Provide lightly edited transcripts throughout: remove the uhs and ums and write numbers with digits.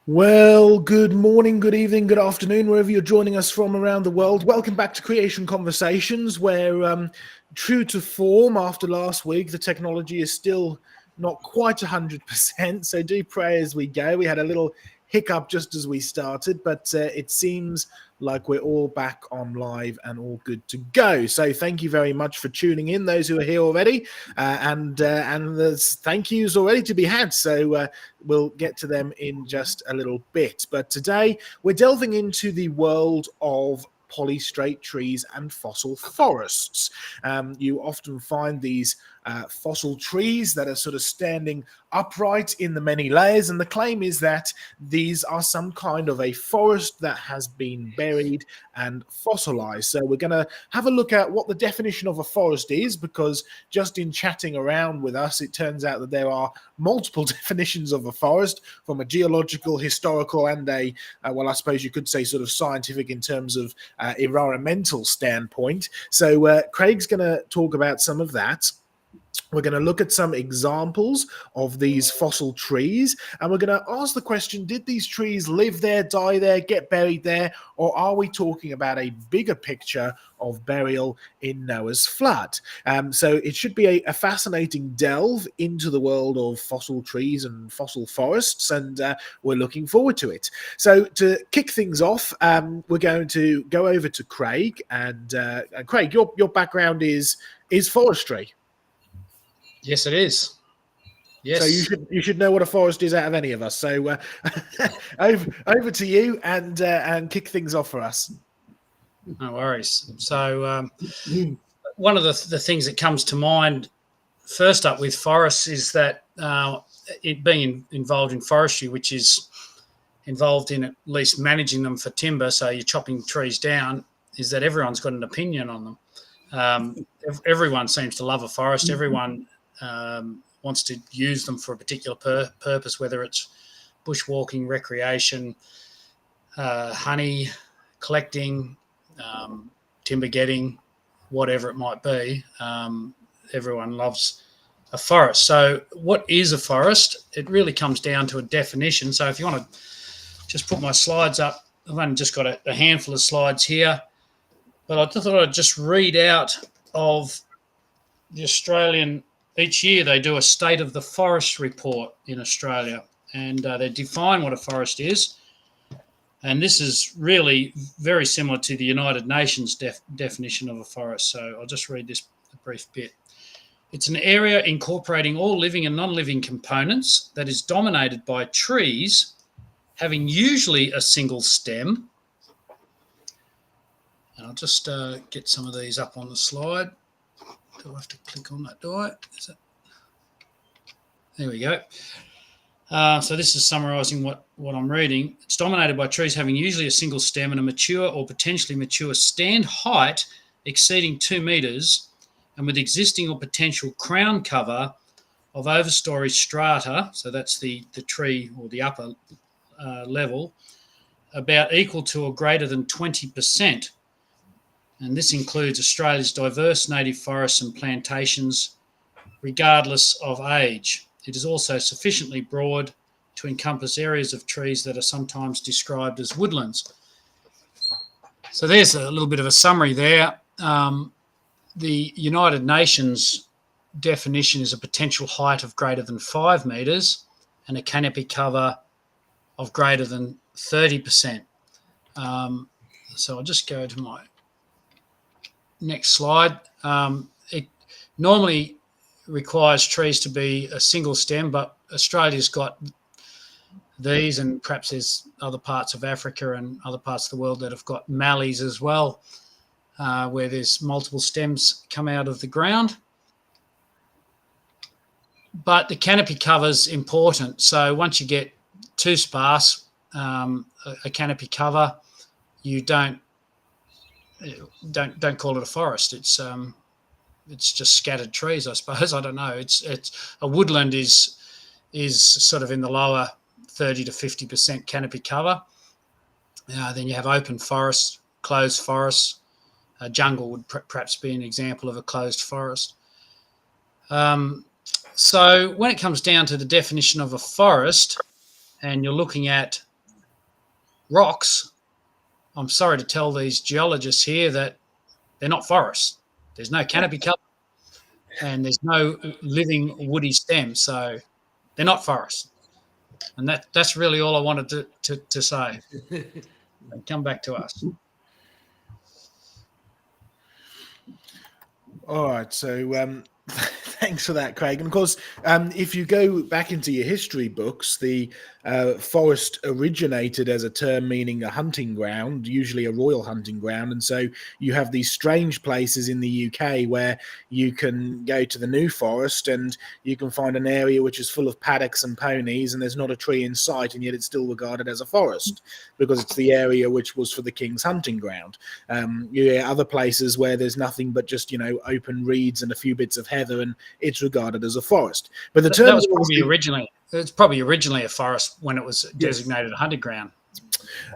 Well, good morning, good evening, good afternoon, wherever you're joining us from around the world. Welcome back to Creation Conversations, where, true to form, after last week, the technology is still not quite 100%. So do pray as we go. We had a little hiccup just as we started, but it seems like we're all back on live and all good to go. So thank you very much for tuning in, those who are here already, and there's thank yous already to be had. So we'll get to them in just a little bit. But today we're delving into the world of polystrate trees and fossil forests. You often find these fossil trees that are sort of standing upright in the many layers, and the claim is that these are some kind of a forest that has been buried and fossilized. So we're going to have a look at what the definition of a forest is, because just in chatting around with us, it turns out that there are multiple definitions of a forest, from a geological, historical, and well, I suppose you could say sort of scientific in terms of environmental standpoint. So Craig's going to talk about some of that. We're going to look at some examples of these fossil trees, and we're going to ask the question, did these trees live there, die there, get buried there, or are we talking about a bigger picture of burial in Noah's flood? So it should be a fascinating delve into the world of fossil trees and fossil forests, and we're looking forward to it. So to kick things off, we're going to go over to Craig, and Craig, your background is forestry. Yes, it is. Yes. So you should know what a forest is out of any of us. So over to you and kick things off for us. No worries. So one of the things that comes to mind first up with forests is that it being involved in forestry, which is involved in at least managing them for timber, so you're chopping trees down, is that everyone's got an opinion on them. Everyone seems to love a forest. Everyone wants to use them for a particular purpose, whether it's bushwalking, recreation, honey collecting, timber getting, whatever it might be. Everyone loves a forest. So what is a forest? It really comes down to a definition. So if you want to just put my slides up, I've only just got a handful of slides here, but I thought I'd just read out of the Australian. Each year they do a State of the Forest report in Australia, and they define what a forest is. And this is really very similar to the United Nations definition of a forest. So I'll just read this a brief bit. It's an area incorporating all living and non-living components that is dominated by trees, having usually a single stem. And I'll just get some of these up on the slide. Do I have to click on that? Do I? There we go. So this is summarising what I'm reading. It's dominated by trees having usually a single stem and a mature or potentially mature stand height exceeding 2 metres, and with existing or potential crown cover of overstory strata, so that's the tree or the upper level, about equal to or greater than 20%. And this includes Australia's diverse native forests and plantations, regardless of age. It is also sufficiently broad to encompass areas of trees that are sometimes described as woodlands. So there's a little bit of a summary there. The United Nations definition is a potential height of greater than 5 metres and a canopy cover of greater than 30%. So I'll just go to my next slide. It normally requires trees to be a single stem, but Australia's got these, and perhaps there's other parts of Africa and other parts of the world that have got mallees as well, where there's multiple stems come out of the ground. But the canopy cover's important. So once you get too sparse, a canopy cover, you don't call it a forest. It's just scattered trees, I suppose. I don't know. It's a woodland is sort of in the lower 30 to 50% canopy cover. Then you have open forests, closed forests. A jungle would perhaps be an example of a closed forest. So when it comes down to the definition of a forest, and you're looking at rocks, I'm sorry to tell these geologists here that they're not forests. There's no canopy cover and there's no living woody stem. So they're not forests. And that's really all I wanted to say. Come back to us. All right, so thanks for that, Craig. And of course, if you go back into your history books, the forest originated as a term meaning a hunting ground, usually a royal hunting ground. And so you have these strange places in the UK where you can go to the New Forest and you can find an area which is full of paddocks and ponies, and there's not a tree in sight, and yet it's still regarded as a forest because it's the area which was for the king's hunting ground. You get other places where there's nothing but just, open reeds and a few bits of heather, and it's regarded as a forest. But the term that was probably originally. It's probably originally a forest when it was designated a hunting ground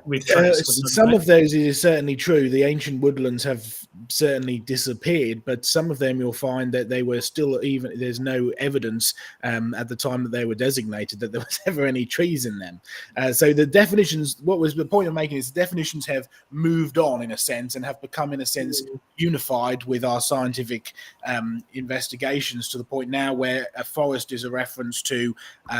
with trees. Some of those is certainly true. The ancient woodlands have certainly disappeared, but some of them you'll find that they were still, even there's no evidence at the time that they were designated that there was ever any trees in them. So the definitions, what was the point of making is the definitions have moved on in a sense and have become in a sense unified with our scientific investigations, to the point now where a forest is a reference to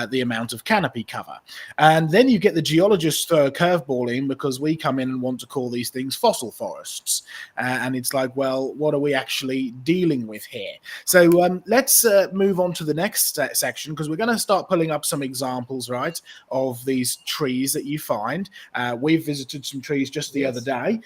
the amount of canopy cover. And then you get the geologists throw a curveball in, because we come in and want to call these things fossil forests. And it's like, well, what are we actually dealing with here? So let's move on to the next section, because we're going to start pulling up some examples, right, of these trees that you find. We've visited some trees just the other day,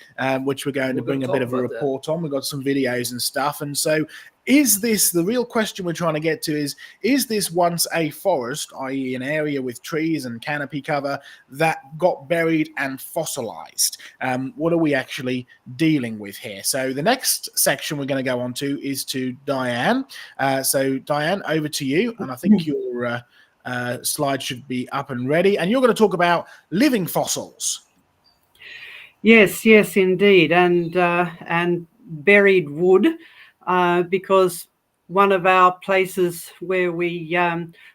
which we're going to bring a bit of a report on. We've got some videos and stuff. And so is this, the real question we're trying to get to is this once a forest, i.e. an area with trees and canopy cover that got buried and fossilized? What are we actually dealing with here? So the next section we're going to go on to is to Diane. So Diane, over to you. And I think your slide should be up and ready. And you're going to talk about living fossils. Yes, indeed. And buried wood. Because one of our places where we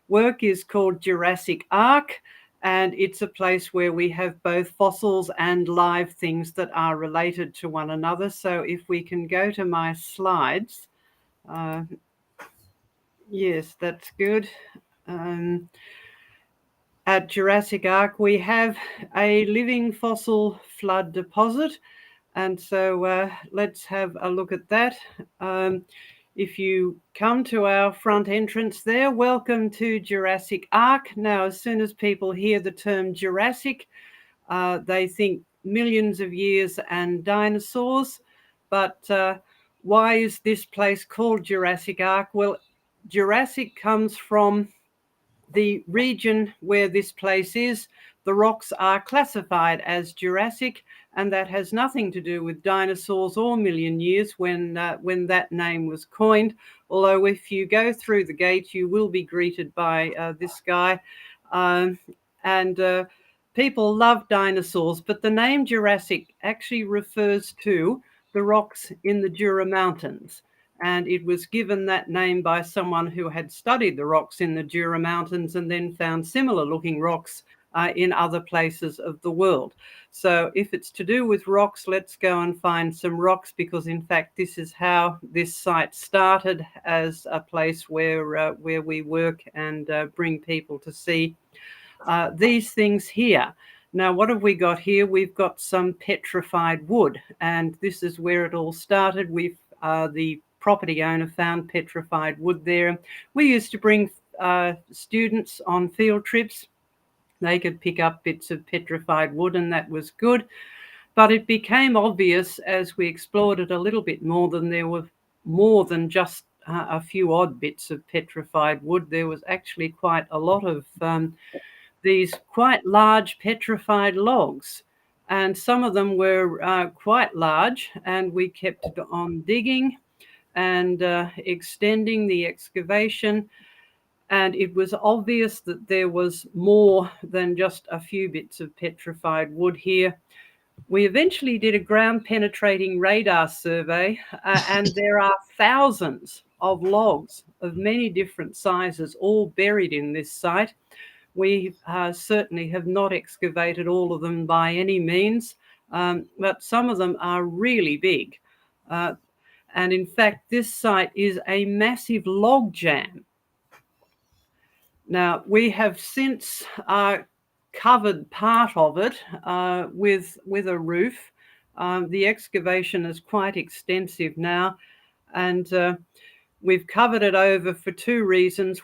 work is called Jurassic Ark, and it's a place where we have both fossils and live things that are related to one another. So if we can go to my slides, yes, that's good. At Jurassic Ark, we have a living fossil flood deposit. And so let's have a look at that. If you come to our front entrance there, welcome to Jurassic Ark. Now, as soon as people hear the term Jurassic, they think millions of years and dinosaurs. But why is this place called Jurassic Ark? Well, Jurassic comes from the region where this place is. The rocks are classified as Jurassic, and that has nothing to do with dinosaurs or million years when that name was coined. Although if you go through the gate, you will be greeted by this guy. People love dinosaurs, but the name Jurassic actually refers to the rocks in the Jura Mountains. And it was given that name by someone who had studied the rocks in the Jura Mountains and then found similar looking rocks in other places of the world. So if it's to do with rocks, let's go and find some rocks, because in fact this is how this site started, as a place where we work and bring people to see these things here. Now, what have we got here? We've got some petrified wood, and this is where it all started. The property owner found petrified wood there. We used to bring students on field trips. They could pick up bits of petrified wood, and that was good. But it became obvious as we explored it a little bit more than there were more than just a few odd bits of petrified wood. There was actually quite a lot of these quite large petrified logs. And some of them were quite large, and we kept on digging and extending the excavation. And it was obvious that there was more than just a few bits of petrified wood here. We eventually did a ground penetrating radar survey, and there are thousands of logs of many different sizes all buried in this site. We certainly have not excavated all of them by any means, but some of them are really big. And in fact, this site is a massive log jam. Now, we have since covered part of it with a roof. The excavation is quite extensive now, and we've covered it over for two reasons.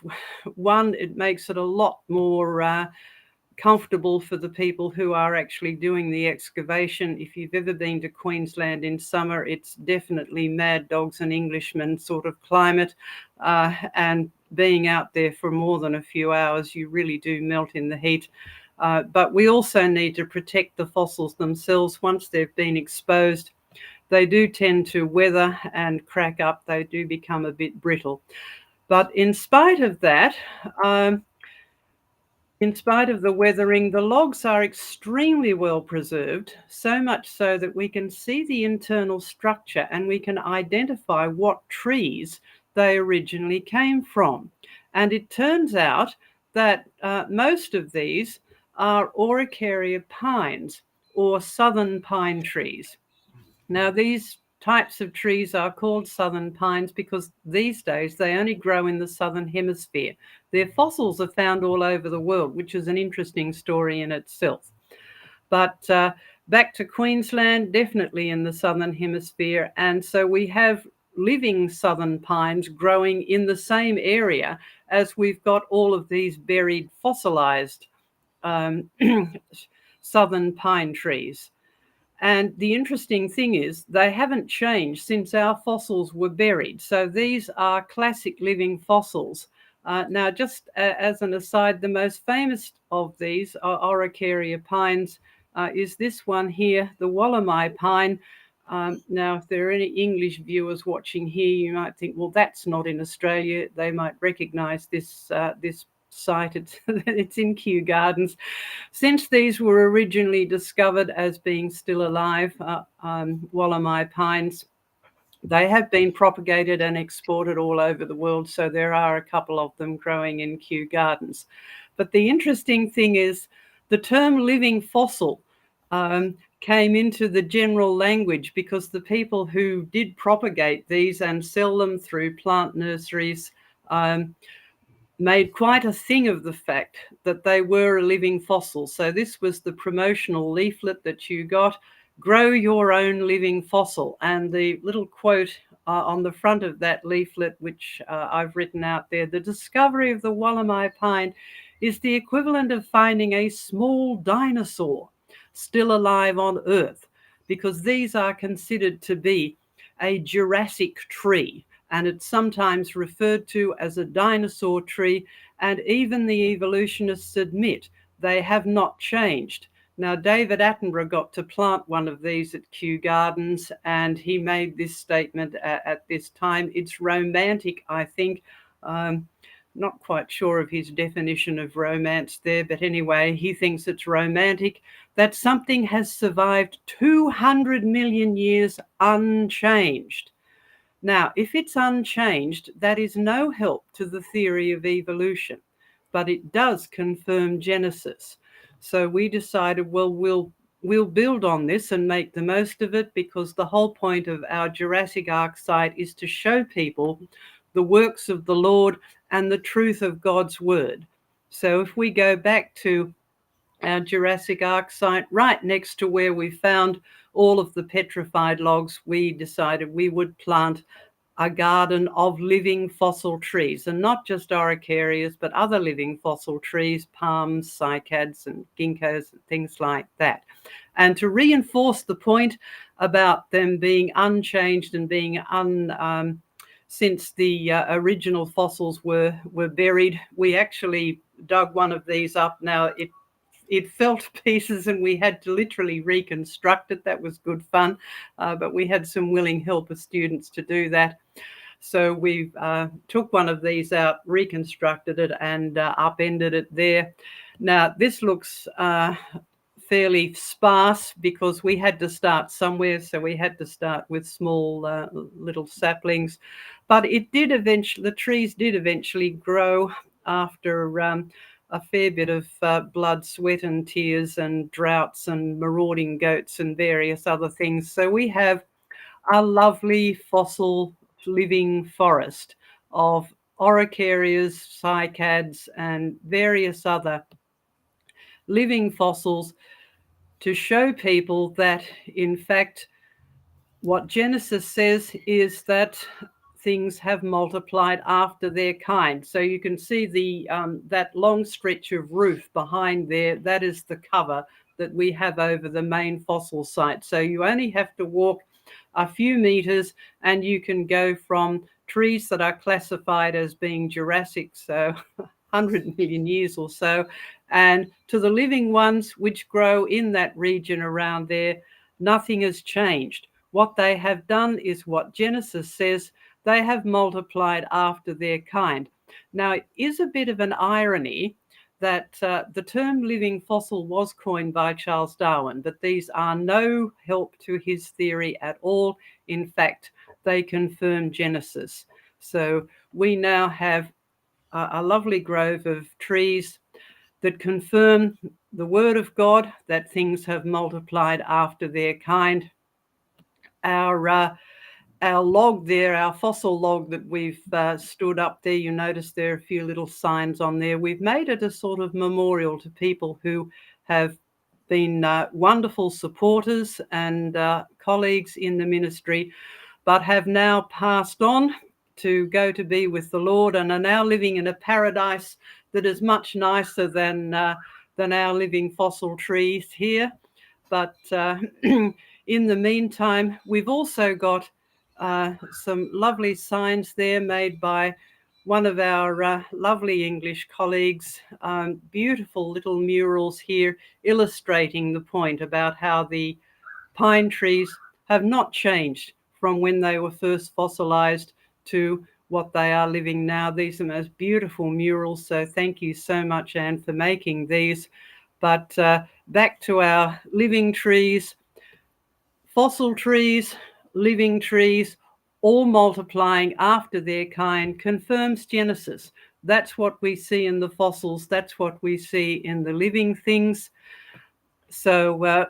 One, it makes it a lot more comfortable for the people who are actually doing the excavation. If you've ever been to Queensland in summer, it's definitely mad dogs and Englishmen sort of climate, and being out there for more than a few hours, you really do melt in the heat. But we also need to protect the fossils themselves. Once they've been exposed, they do tend to weather and crack up. They do become a bit brittle. But in spite of that, in spite of the weathering, the logs are extremely well preserved, so much so that we can see the internal structure and we can identify what trees they originally came from. And it turns out that most of these are Araucaria pines, or southern pine trees. Now, these types of trees are called southern pines because these days they only grow in the southern hemisphere. Their fossils are found all over the world, which is an interesting story in itself. But back to Queensland, definitely in the southern hemisphere. And so we have living southern pines growing in the same area as we've got all of these buried fossilized southern pine trees. And the interesting thing is they haven't changed since our fossils were buried. So these are classic living fossils. Now, just as an aside, the most famous of these Araucaria pines is this one here, the Wallamai pine. Now, if there are any English viewers watching here, you might think, well, that's not in Australia. They might recognise this site. It's in Kew Gardens. Since these were originally discovered as being still alive, Wallamai pines, they have been propagated and exported all over the world. So there are a couple of them growing in Kew Gardens. But the interesting thing is the term living fossil came into the general language because the people who did propagate these and sell them through plant nurseries made quite a thing of the fact that they were a living fossil. So this was the promotional leaflet that you got, grow your own living fossil. And the little quote on the front of that leaflet, which I've written out there, the discovery of the Wallamai pine is the equivalent of finding a small dinosaur still alive on Earth, because these are considered to be a Jurassic tree. And it's sometimes referred to as a dinosaur tree, and even the evolutionists admit they have not changed. Now, David Attenborough got to plant one of these at Kew Gardens, and he made this statement at this time. It's romantic, I think. Not quite sure of his definition of romance there, but anyway, he thinks it's romantic that something has survived 200 million years unchanged. Now, if it's unchanged, that is no help to the theory of evolution, but it does confirm Genesis. So we decided, well, we'll build on this and make the most of it, because the whole point of our Jurassic Ark site is to show people the works of the Lord and the truth of God's word. So if we go back to our Jurassic Ark site, right next to where we found all of the petrified logs, we decided we would plant a garden of living fossil trees, and not just Araucarias, but other living fossil trees, palms, cycads and ginkgos and things like that. And to reinforce the point about them being unchanged and being since the original fossils were buried, we actually dug one of these up. Now, it fell to pieces and we had to literally reconstruct it. That was good fun, but we had some willing helper students to do that. So we took one of these out, reconstructed it, and upended it there. Now, this looks fairly sparse because we had to start somewhere. So we had to start with small little saplings, but it did eventually, the trees did eventually grow after a fair bit of blood, sweat and tears and droughts and marauding goats and various other things. So we have a lovely fossil living forest of araucarias, cycads and various other living fossils to show people that, in fact, what Genesis says is that things have multiplied after their kind. So you can see the that long stretch of roof behind there. That is the cover that we have over the main fossil site. So you only have to walk a few meters and you can go from trees that are classified as being Jurassic, so 100 million years or so, and to the living ones which grow in that region around there. Nothing has changed. What they have done is what Genesis says. They have multiplied after their kind. Now, it is a bit of an irony that the term living fossil was coined by Charles Darwin, but these are no help to his theory at all. In fact, they confirm Genesis. So we now have a lovely grove of trees that confirm the word of God, that things have multiplied after their kind. Our log there, our fossil log that we've stood up there, you notice there are a few little signs on there. We've made it a sort of memorial to people who have been wonderful supporters and colleagues in the ministry, but have now passed on to go to be with the Lord and are now living in a paradise that is much nicer than our living fossil trees here. But in the meantime, we've also got some lovely signs there made by one of our lovely English colleagues, beautiful little murals here illustrating the point about how the pine trees have not changed from when they were first fossilized to what they are living now. These are most beautiful murals, so thank you so much, Anne, for making these. But back to our living trees, fossil trees, living trees, all multiplying after their kind, confirms Genesis. That's what we see in the fossils. That's what we see in the living things. So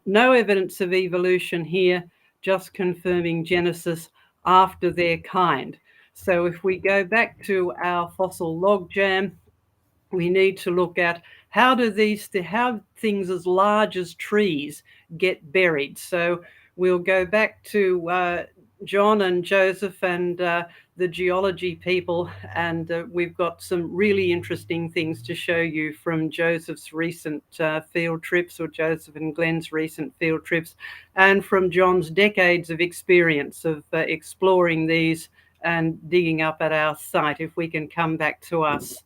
no evidence of evolution here, just confirming Genesis after their kind. So if we go back to our fossil logjam, we need to look at how things as large as trees get buried. So we'll go back to John and Joseph and the geology people, and we've got some really interesting things to show you from Joseph's recent field trips, or Joseph and Glenn's recent field trips, and from John's decades of experience of exploring these and digging up at our site. If we can come back to us.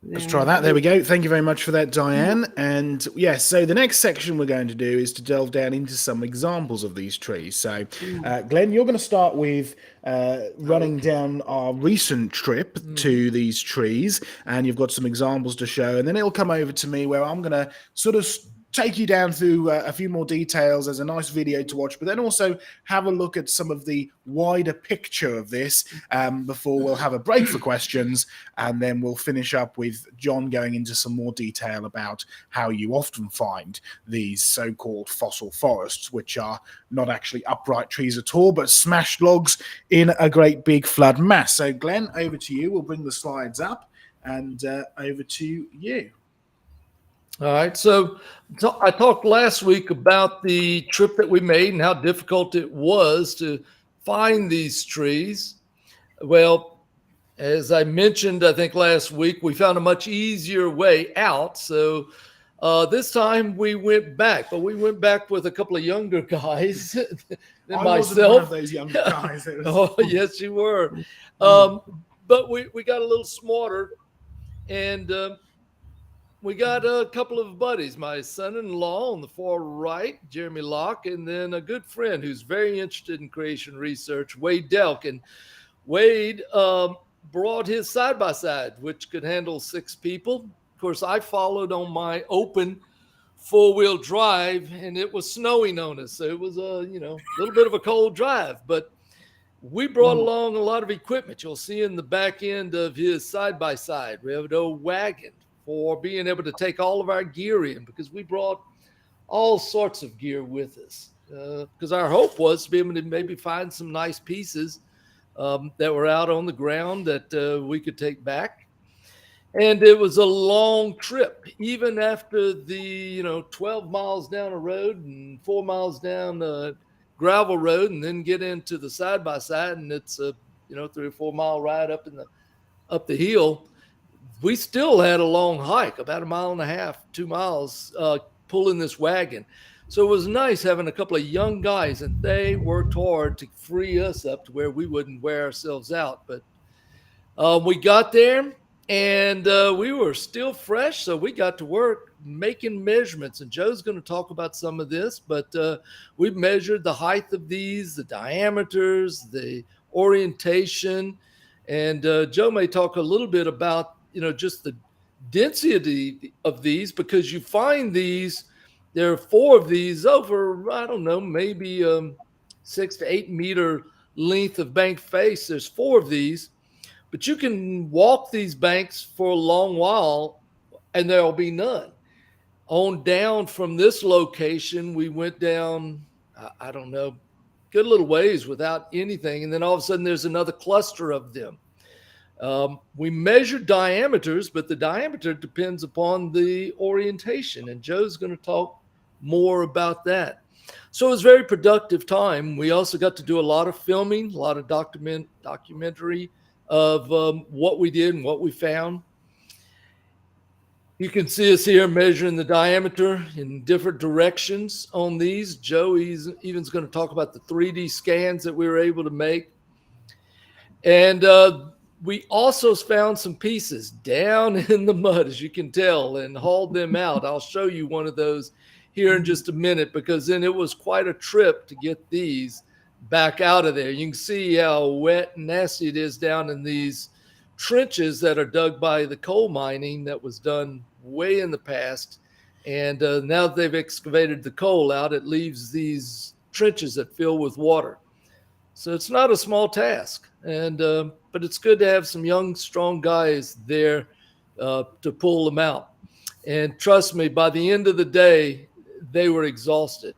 Let's try that. There we go. Thank you very much for that, Diane. And yes, so the next section we're going to do is to delve down into some examples of these trees. So, Glenn, you're going to start with running down our recent trip to these trees, and you've got some examples to show. And then it'll come over to me where I'm going to sort of take you down through a few more details as a nice video to watch, but then also have a look at some of the wider picture of this before we'll have a break for questions, and then we'll finish up with John going into some more detail about how you often find these so-called fossil forests, which are not actually upright trees at all, but smashed logs in a great big flood mass. So Glenn, over to you. We'll bring the slides up, and over to you. All right, so I talked last week about the trip that we made and how difficult it was to find these trees. Well, as I mentioned, I think last week, we found a much easier way out. So this time we went back, but we went back with a couple of younger guys than I myself. wasn't one of those younger guys. Oh, yes, you were. But we got a little smarter, and we got a couple of buddies, my son-in-law on the far right, Jeremy Locke, and then a good friend who's very interested in creation research, Wade Delk. And Wade brought his side-by-side, which could handle 6 people. Of course, I followed on my open four-wheel drive, and it was snowing on us. So it was a little bit of a cold drive. But we brought along a lot of equipment. You'll see in the back end of his side-by-side, we have an old wagon for being able to take all of our gear in, because we brought all sorts of gear with us. Because our hope was to be able to maybe find some nice pieces that were out on the ground that we could take back. And it was a long trip, even after the 12 miles down a road and 4 miles down a gravel road, and then get into the side by side, and it's a 3 or 4 mile ride up the hill. We still had a long hike, about 1.5 miles, 2 miles, pulling this wagon. So it was nice having a couple of young guys, and they worked hard to free us up to where we wouldn't wear ourselves out. But we got there, and we were still fresh, so we got to work making measurements. And Joe's going to talk about some of this, but we measured the height of these, the diameters, the orientation. And Joe may talk a little bit about, just the density of these, because you find these, there are 4 of these over, I don't know, maybe 6 to 8 meter length of bank face. There's 4 of these, but you can walk these banks for a long while and there'll be none. On down from this location, we went down, I don't know, good little ways without anything. And then all of a sudden there's another cluster of them. We measured diameters, but the diameter depends upon the orientation. And Joe's going to talk more about that. So it was a very productive time. We also got to do a lot of filming, a lot of documentary of what we did and what we found. You can see us here measuring the diameter in different directions on these. Joe even's going to talk about the 3D scans that we were able to make. And we also found some pieces down in the mud, as you can tell, and hauled them out. I'll show you one of those here in just a minute, because then it was quite a trip to get these back out of there. You can see how wet and nasty it is down in these trenches that are dug by the coal mining that was done way in the past. And now that they've excavated the coal out, it leaves these trenches that fill with water. So it's not a small task, and but it's good to have some young, strong guys there to pull them out. And trust me, by the end of the day, they were exhausted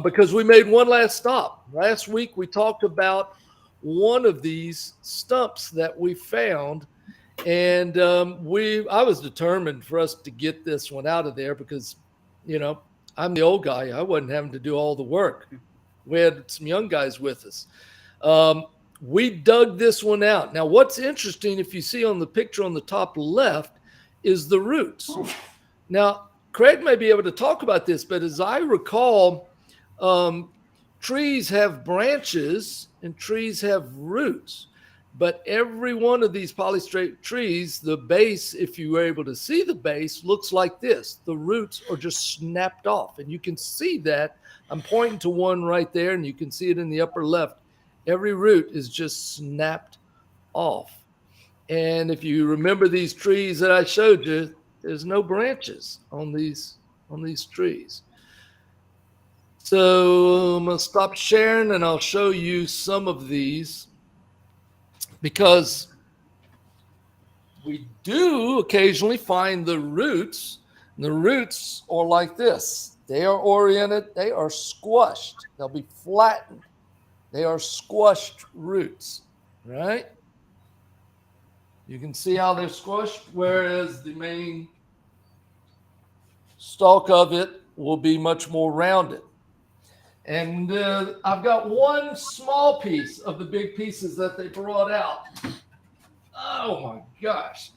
because we made one last stop. Last week, we talked about one of these stumps that we found, and I was determined for us to get this one out of there because, I'm the old guy. I wasn't having to do all the work. We had some young guys with us. We dug this one out. Now, what's interesting, if you see on the picture on the top left, is the roots. Now, Craig may be able to talk about this, but as I recall, trees have branches and trees have roots. But every one of these polystrate trees, the base, if you were able to see the base, looks like this. The roots are just snapped off. And you can see that. I'm pointing to one right there, and you can see it in the upper left. Every root is just snapped off. And if you remember these trees that I showed you, there's no branches on these trees. So I'm going to stop sharing, and I'll show you some of these, because we do occasionally find the roots. And the roots are like this. They are oriented. They are squashed. They'll be flattened. They are squashed roots, right? You can see how they're squashed, whereas the main stalk of it will be much more rounded. And I've got one small piece of the big pieces that they brought out. Oh my gosh.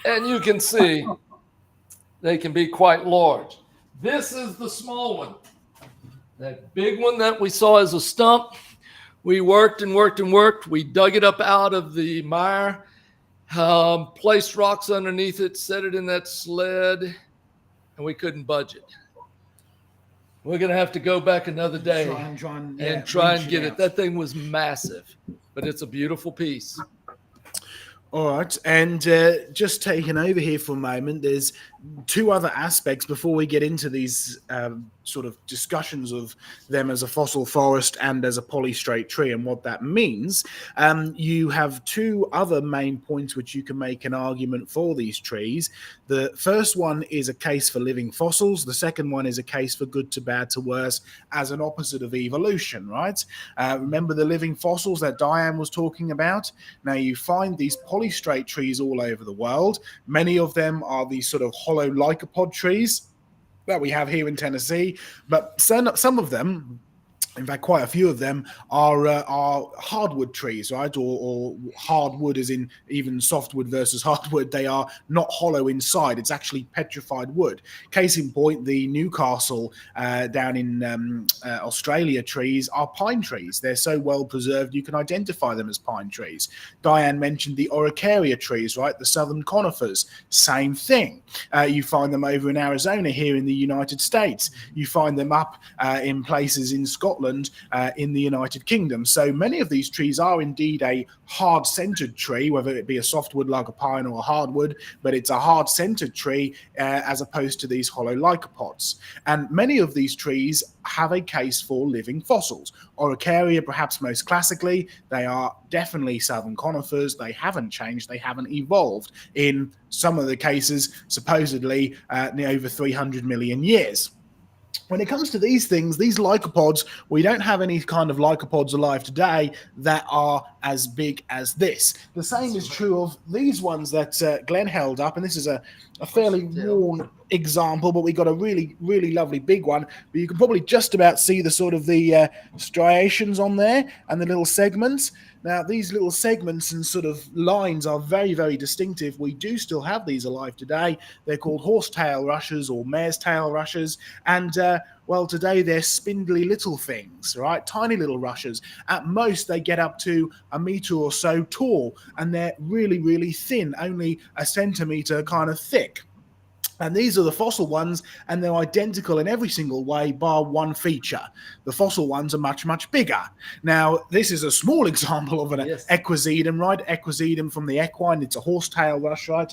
And you can see they can be quite large. This is the small one. That big one that we saw as a stump, we worked and worked and worked. We dug it up out of the mire, placed rocks underneath it, set it in that sled, and we couldn't budge it. We're going to have to go back another day and try and get it. That thing was massive, but it's a beautiful piece. All right, and just taking over here for a moment, there's two other aspects before we get into these sort of discussions of them as a fossil forest and as a polystrate tree and what that means. You have two other main points which you can make an argument for these trees. The first one is a case for living fossils. The second one is a case for good to bad to worse as an opposite of evolution, right? Remember the living fossils that Diane was talking about? Now you find these polystrate trees all over the world. Many of them are these sort of hollow lycopod trees that we have here in Tennessee, but some of them, in fact, quite a few of them are hardwood trees, right? Or hardwood, as in even softwood versus hardwood. They are not hollow inside. It's actually petrified wood. Case in point, the Newcastle down in Australia trees are pine trees. They're so well preserved you can identify them as pine trees. Diane mentioned the Araucaria trees, right? The southern conifers. Same thing. You find them over in Arizona here in the United States. You find them up in places in Scotland, in the United Kingdom. So many of these trees are indeed a hard-centered tree, whether it be a softwood like a pine or a hardwood, but it's a hard-centered tree as opposed to these hollow lycopods. And many of these trees have a case for living fossils. Araucaria, perhaps most classically, they are definitely southern conifers. They haven't changed. They haven't evolved in some of the cases, supposedly over 300 million years. When it comes to these things, these lycopods, we don't have any kind of lycopods alive today that are as big as this. The same is true of these ones that Glenn held up, and this is a fairly worn example, but we got a really, really lovely big one. But you can probably just about see the sort of the striations on there and the little segments. Now, these little segments and sort of lines are very, very distinctive. We do still have these alive today. They're called horsetail rushes or mare's tail rushes. And, well, today they're spindly little things, right? Tiny little rushes. At most, they get up to a meter or so tall, and they're really, really thin, only a centimeter kind of thick. And these are the fossil ones, and they're identical in every single way, bar one feature. The fossil ones are much, much bigger. Now, this is a small example of an equisedum, right? Equisedum from the equine. It's a horsetail rush, right?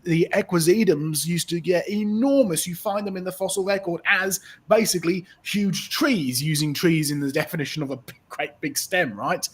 The equisedums used to get enormous. You find them in the fossil record as basically huge trees, using trees in the definition of a great big stem, right?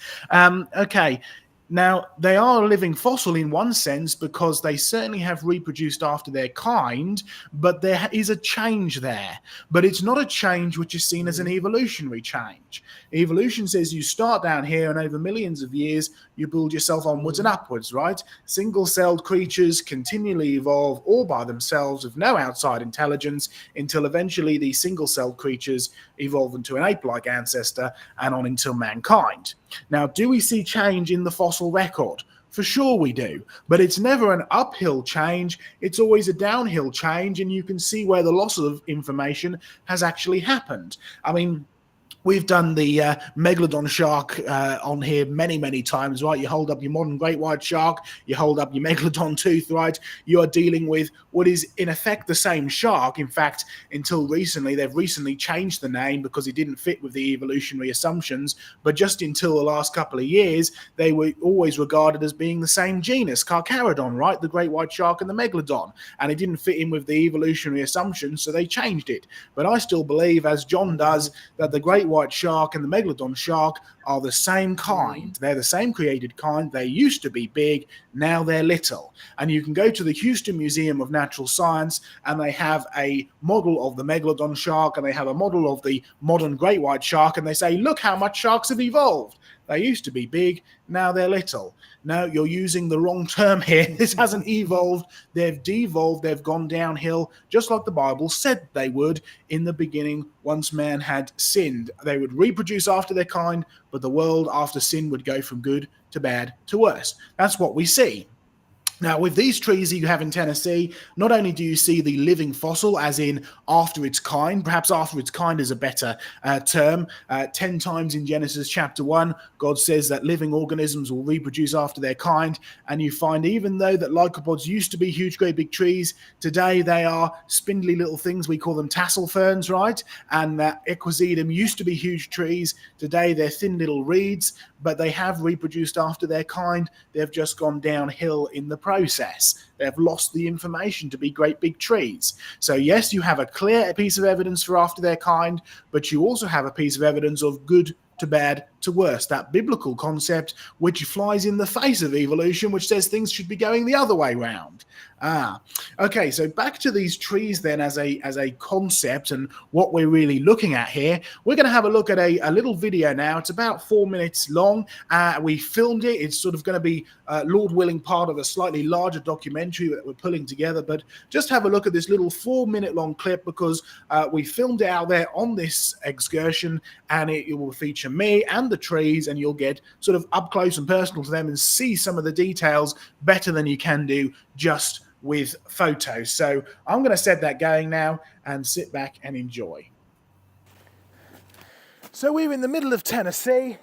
Okay. Now, they are a living fossil in one sense because they certainly have reproduced after their kind, but there is a change there. But it's not a change which is seen as an evolutionary change. Evolution says you start down here and over millions of years, you build yourself onwards and upwards, right? Single-celled creatures continually evolve all by themselves with no outside intelligence until eventually these single-celled creatures evolve into an ape-like ancestor and on until mankind. Now, do we see change in the fossil record? For sure we do, but it's never an uphill change, it's always a downhill change, and you can see where the loss of information has actually happened. I mean, we've done the megalodon shark on here many, many times, right? You hold up your modern great white shark, you hold up your megalodon tooth, right? You are dealing with what is in effect the same shark. In fact, until recently, they've recently changed the name because it didn't fit with the evolutionary assumptions. But just until the last couple of years, they were always regarded as being the same genus, Carcharodon, right? The great white shark and the megalodon. And it didn't fit in with the evolutionary assumptions, so they changed it. But I still believe, as John does, that the great white shark and the megalodon shark are the same kind. They're the same created kind. They used to be big, now they're little. And you can go to the Houston Museum of Natural Science and they have a model of the megalodon shark and they have a model of the modern great white shark, and they say, look how much sharks have evolved. They used to be big, now they're little. No, you're using the wrong term here. This hasn't evolved. They've devolved. They've gone downhill, just like the Bible said they would in the beginning once man had sinned. They would reproduce after their kind, but the world after sin would go from good to bad to worse. That's what we see. Now, with these trees that you have in Tennessee, not only do you see the living fossil, as in after its kind, perhaps after its kind is a better term. 10 times in Genesis chapter 1, God says that living organisms will reproduce after their kind. And you find even though that lycopods used to be huge, great big trees, today they are spindly little things. We call them tassel ferns, right? And that equisedum used to be huge trees. Today they're thin little reeds, but they have reproduced after their kind. They've just gone downhill in the process. process. They've lost the information to be great big trees. So yes, you have a clear piece of evidence for after their kind, but you also have a piece of evidence of good to bad to worse, that biblical concept which flies in the face of evolution, which says things should be going the other way round. Okay, so back to these trees then as a concept and what we're really looking at here. We're going to have a look at a little video now. It's about 4 minutes long. We filmed it. It's sort of going to be, Lord willing, part of a slightly larger documentary that we're pulling together, but just have a look at this little 4 minute long clip because we filmed it out there on this excursion, and it will feature me and the trees, and you'll get sort of up close and personal to them and see some of the details better than you can do just with photos. So I'm going to set that going now and sit back and enjoy. So we're in the middle of Tennessee,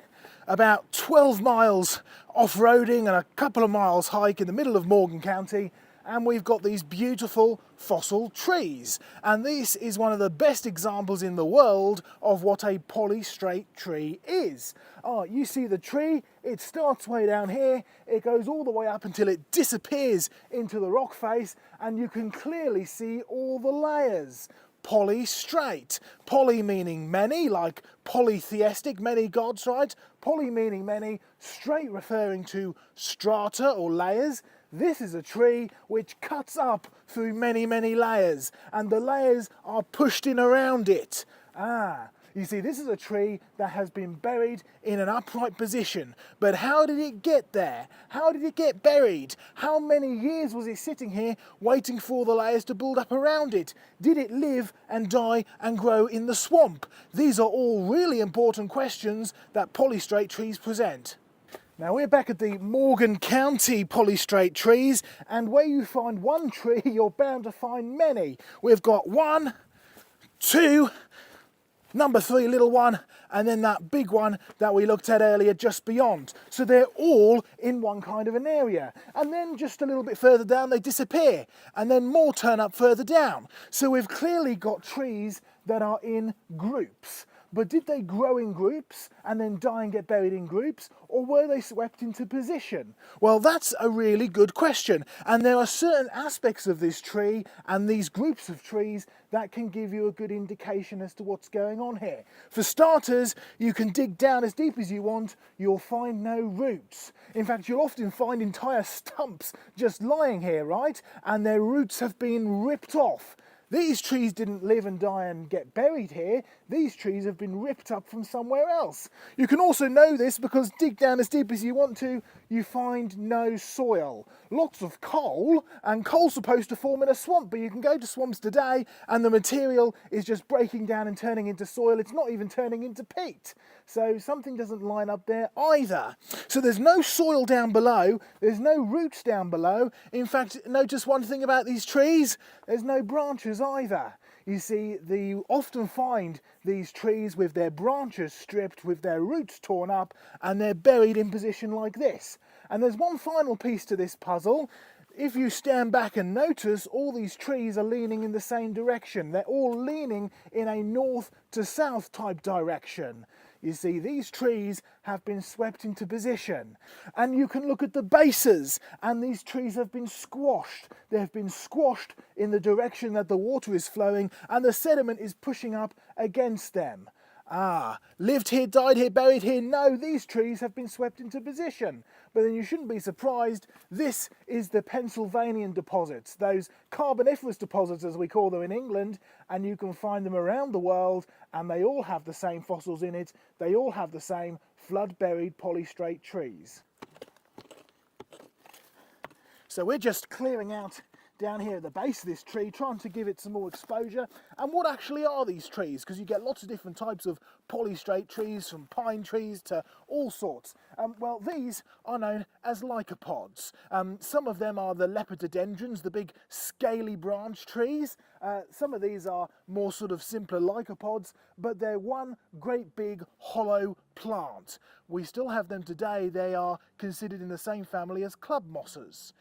about 12 miles off-roading and a couple of miles hike in the middle of Morgan County, and we've got these beautiful fossil trees. And this is one of the best examples in the world of what a polystrate tree is. You see the tree, it starts way down here, it goes all the way up until it disappears into the rock face, and you can clearly see all the layers. Polystrate. Poly meaning many, like polytheistic, many gods, right? Poly meaning many, straight referring to strata or layers. This is a tree which cuts up through many, many layers, and the layers are pushed in around it. You see, this is a tree that has been buried in an upright position. But how did it get there? How did it get buried? How many years was it sitting here waiting for the layers to build up around it? Did it live and die and grow in the swamp? These are all really important questions that polystrate trees present. Now we're back at the Morgan County polystrate trees, and where you find one tree, you're bound to find many. We've got 1, 2, number 3, little one, and then that big one that we looked at earlier just beyond. So they're all in one kind of an area. And then just a little bit further down they disappear, and then more turn up further down. So we've clearly got trees that are in groups. But did they grow in groups and then die and get buried in groups, or were they swept into position? Well, that's a really good question, and there are certain aspects of this tree and these groups of trees that can give you a good indication as to what's going on here. For starters, you can dig down as deep as you want, you'll find no roots. In fact, you'll often find entire stumps just lying here, right? And their roots have been ripped off. These trees didn't live and die and get buried here. These trees have been ripped up from somewhere else. You can also know this because dig down as deep as you want to, you find no soil. Lots of coal, and coal's supposed to form in a swamp, but you can go to swamps today and the material is just breaking down and turning into soil. It's not even turning into peat. So something doesn't line up there either. So there's no soil down below, there's no roots down below. In fact, notice one thing about these trees, there's no branches either. You see, you often find these trees with their branches stripped, with their roots torn up, and they're buried in position like this. And there's one final piece to this puzzle. If you stand back and notice, all these trees are leaning in the same direction. They're all leaning in a north to south type direction. You see, these trees have been swept into position. And you can look at the bases, and these trees have been squashed. They've been squashed in the direction that the water is flowing, and the sediment is pushing up against them. Lived here, died here, buried here? No, these trees have been swept into position. But then you shouldn't be surprised, this is the Pennsylvanian deposits, those carboniferous deposits as we call them in England, and you can find them around the world, and they all have the same fossils in it, they all have the same flood-buried polystrate trees. So we're just clearing out down here at the base of this tree, trying to give it some more exposure. And what actually are these trees? Because you get lots of different types of polystrate trees, from pine trees to all sorts. Well, these are known as lycopods. Some of them are the lepidodendrons, the big scaly branch trees. Some of these are more sort of simpler lycopods, but they're one great big hollow plant. We still have them today. They are considered in the same family as club mosses.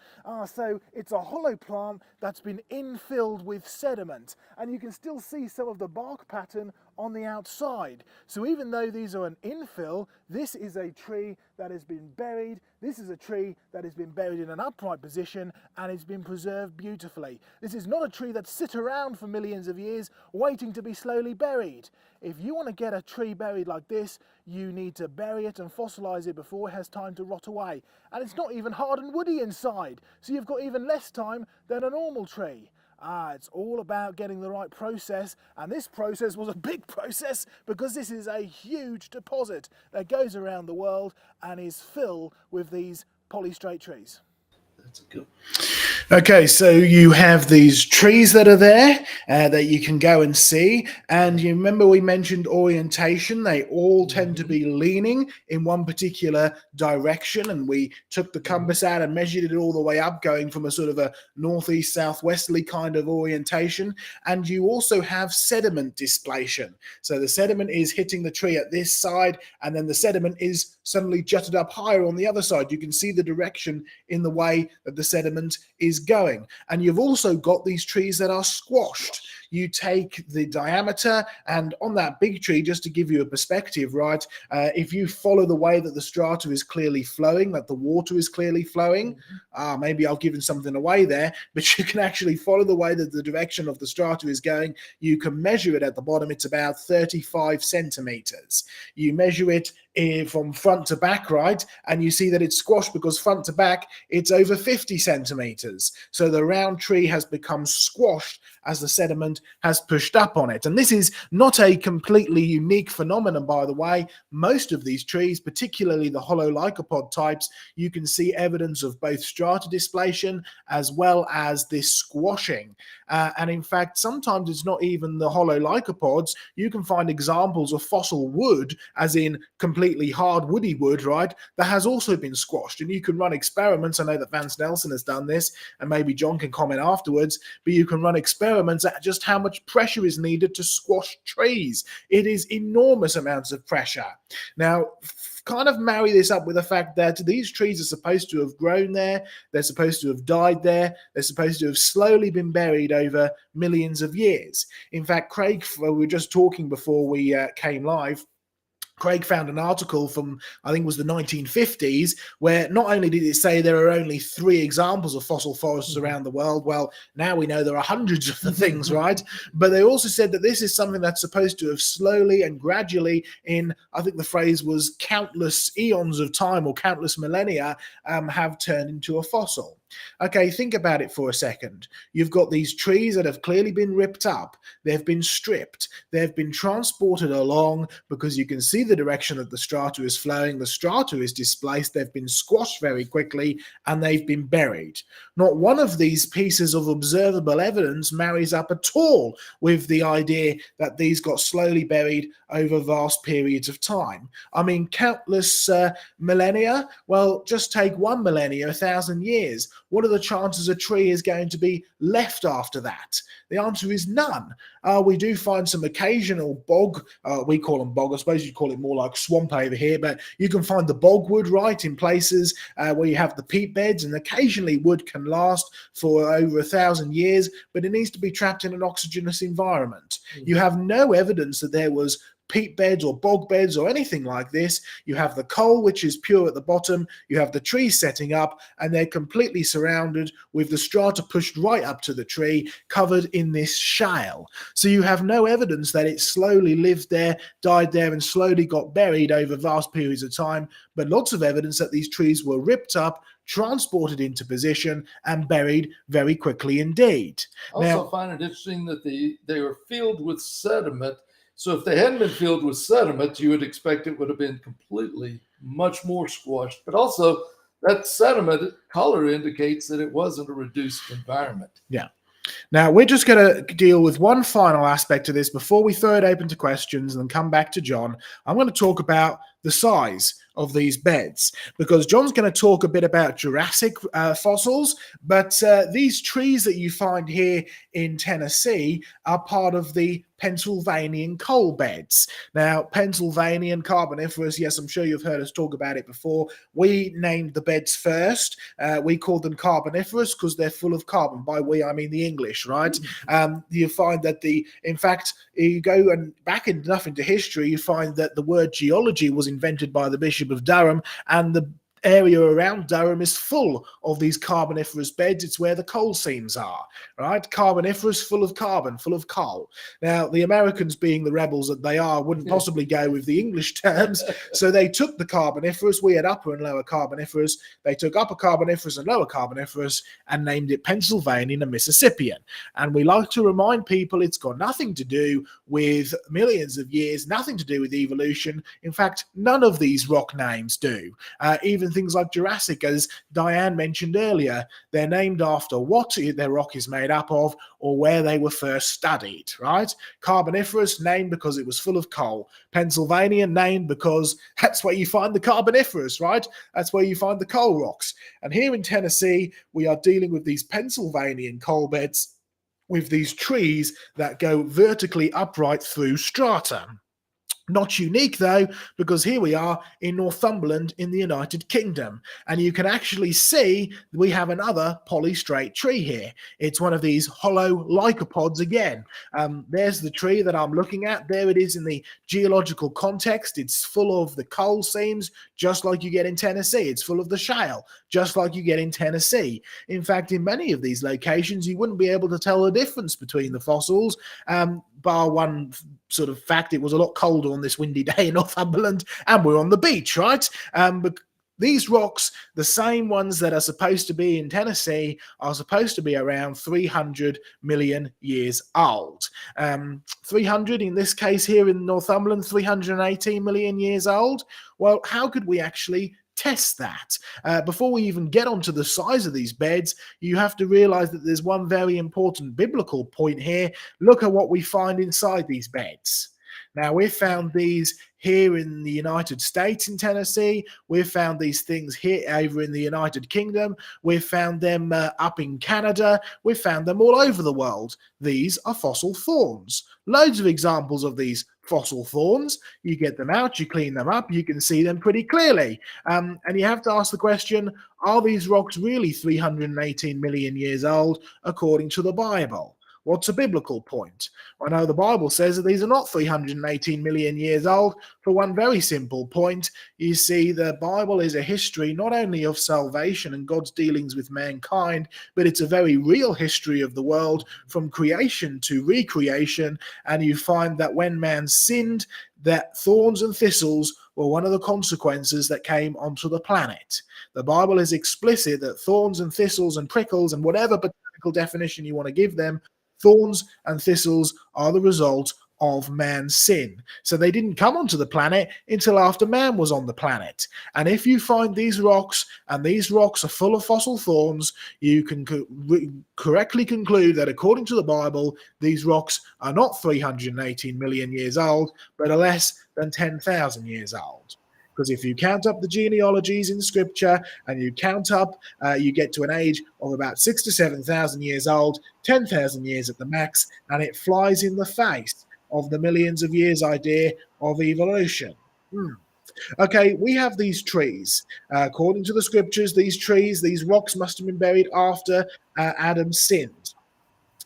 So it's a hollow plant that's been infilled with sediment, and you can still see some of the bark pattern on the outside. So even though these are an infill, this is a tree that has been buried. This is a tree that has been buried in an upright position and it's been preserved beautifully. This is not a tree that sit around for millions of years waiting to be slowly buried. If you want to get a tree buried like this, you need to bury it and fossilize it before it has time to rot away. And it's not even hard and woody inside, so you've got even less time than a normal tree. It's all about getting the right process, and this process was a big process because this is a huge deposit that goes around the world and is filled with these polystrate trees. That's good. Okay, so you have these trees that are there that you can go and see, and you remember we mentioned orientation. They all tend to be leaning in one particular direction, and we took the compass out and measured it all the way up, going from a sort of a northeast southwesterly kind of orientation. And you also have sediment displacement. So the sediment is hitting the tree at this side, and then the sediment is suddenly jutted up higher on the other side. You can see the direction in the way that the sediment is going. And you've also got these trees that are squashed. You take the diameter, and on that big tree, just to give you a perspective, right, if you follow the way that the strata is clearly flowing, that the water is clearly flowing, maybe I've given something away there, but you can actually follow the way that the direction of the strata is going. You can measure it at the bottom. It's about 35 centimeters. You measure it from front to back, right, and you see that it's squashed because front to back it's over 50 centimeters. So the round tree has become squashed as the sediment has pushed up on it. And this is not a completely unique phenomenon, by the way. Most of these trees, particularly the hollow lycopod types, you can see evidence of both strata displacement as well as this squashing. And in fact, sometimes it's not even the hollow lycopods. You can find examples of fossil wood, as in completely hard woody wood, right, that has also been squashed. And you can run experiments. I know that Vance Nelson has done this, and maybe John can comment afterwards, but you can run experiments at just how much pressure is needed to squash trees. It is enormous amounts of pressure. Now, kind of marry this up with the fact that these trees are supposed to have grown there, they're supposed to have died there, they're supposed to have slowly been buried over millions of years. In fact, Craig, we were just talking before we came live, Craig found an article from, I think it was the 1950s, where not only did it say there are only 3 examples of fossil forests around the world, well, now we know there are hundreds of the things, right? But they also said that this is something that's supposed to have slowly and gradually, in, I think the phrase was countless eons of time or countless millennia, have turned into a fossil. Okay, think about it for a second. You've got these trees that have clearly been ripped up. They've been stripped. They've been transported along because you can see the direction that the strata is flowing. The strata is displaced. They've been squashed very quickly, and they've been buried. Not one of these pieces of observable evidence marries up at all with the idea that these got slowly buried over vast periods of time. I mean, countless millennia. Well, just take 1 millennia, 1,000 years. What are the chances a tree is going to be left after that? The answer is none. We do find some occasional bog, we call them bog, I suppose you'd call it more like swamp over here, but you can find the bogwood, right, in places where you have the peat beds, and occasionally wood can last for over 1,000 years, but it needs to be trapped in an oxygenous environment. You have no evidence that there was peat beds or bog beds or anything like this. You have the coal, which is pure at the bottom. You have the trees setting up, and they're completely surrounded with the strata pushed right up to the tree, covered in this shale. So you have no evidence that it slowly lived there, died there, and slowly got buried over vast periods of time, but lots of evidence that these trees were ripped up, transported into position, and buried very quickly indeed. I also find it interesting that they were filled with sediment. So if they hadn't been filled with sediment, you would expect it would have been completely much more squashed. But also that sediment color indicates that it wasn't a reduced environment. Yeah. Now, we're just going to deal with one final aspect of this before we throw it open to questions and then come back to John. I'm going to talk about the size of these beds, because John's going to talk a bit about Jurassic fossils, but these trees that you find here in Tennessee are part of the Pennsylvanian coal beds. Now, Pennsylvanian Carboniferous, yes, I'm sure you've heard us talk about it before. We named the beds first. We called them Carboniferous because they're full of carbon. By we, I mean the English, right? You find that in fact, you go and back enough into history, you find that the word geology was invented by the Bishop of Durham, and the area around Durham is full of these carboniferous beds. It's where the coal seams are, right? Carboniferous, full of carbon, full of coal. Now, the Americans, being the rebels that they are, wouldn't possibly go with the English terms, so they took the carboniferous. We had upper and lower carboniferous. They took upper carboniferous and lower carboniferous and named it Pennsylvanian and Mississippian. And we like to remind people it's got nothing to do with millions of years, nothing to do with evolution. In fact, none of these rock names do. Even things like Jurassic, as Diane mentioned earlier, they're named after what their rock is made up of or where they were first studied, right? Carboniferous, named because it was full of coal. Pennsylvania, named because that's where you find the Carboniferous, right? That's where you find the coal rocks. And here in Tennessee, we are dealing with these Pennsylvanian coal beds with these trees that go vertically upright through strata. Not unique, though, because here we are in Northumberland in the United Kingdom, and you can actually see we have another polystrate tree here. It's one of these hollow lycopods again. There's the tree that I'm looking at. There it is in the geological context. It's full of the coal seams, just like you get in Tennessee. It's full of the shale, just like you get in Tennessee. In fact, in many of these locations, you wouldn't be able to tell the difference between the fossils, bar one sort of fact: it was a lot colder on this windy day in Northumberland, and we're on the beach, right? But these rocks, the same ones that are supposed to be in Tennessee, are supposed to be around 300 million years old. 300 in this case here in Northumberland, 318 million years old. Well, how could we actually test that? Before we even get onto the size of these beds, you have to realize that there's one very important biblical point here. Look at what we find inside these beds. Now, we've found these here in the United States in Tennessee. We've found these things here over in the United Kingdom. We've found them up in Canada. We've found them all over the world. These are fossil thorns. Loads of examples of these fossil thorns. You get them out, you clean them up, you can see them pretty clearly. And you have to ask the question, are these rocks really 318 million years old according to the Bible? What's a biblical point? I know the Bible says that these are not 318 million years old for one very simple point. You see, the Bible is a history not only of salvation and God's dealings with mankind, but it's a very real history of the world from creation to recreation. And you find that when man sinned, that thorns and thistles were one of the consequences that came onto the planet. The Bible is explicit that thorns and thistles and prickles and whatever botanical definition you want to give them, thorns and thistles are the result of man's sin. So they didn't come onto the planet until after man was on the planet. And if you find these rocks, and these rocks are full of fossil thorns, you can correctly conclude that according to the Bible, these rocks are not 318 million years old, but are less than 10,000 years old. Because if you count up the genealogies in Scripture and you count up, you get to an age of about 6,000 to 7,000 years old, 10,000 years at the max, and it flies in the face of the millions of years idea of evolution. Okay, we have these trees. According to the Scriptures, these trees, these rocks must have been buried after Adam sinned.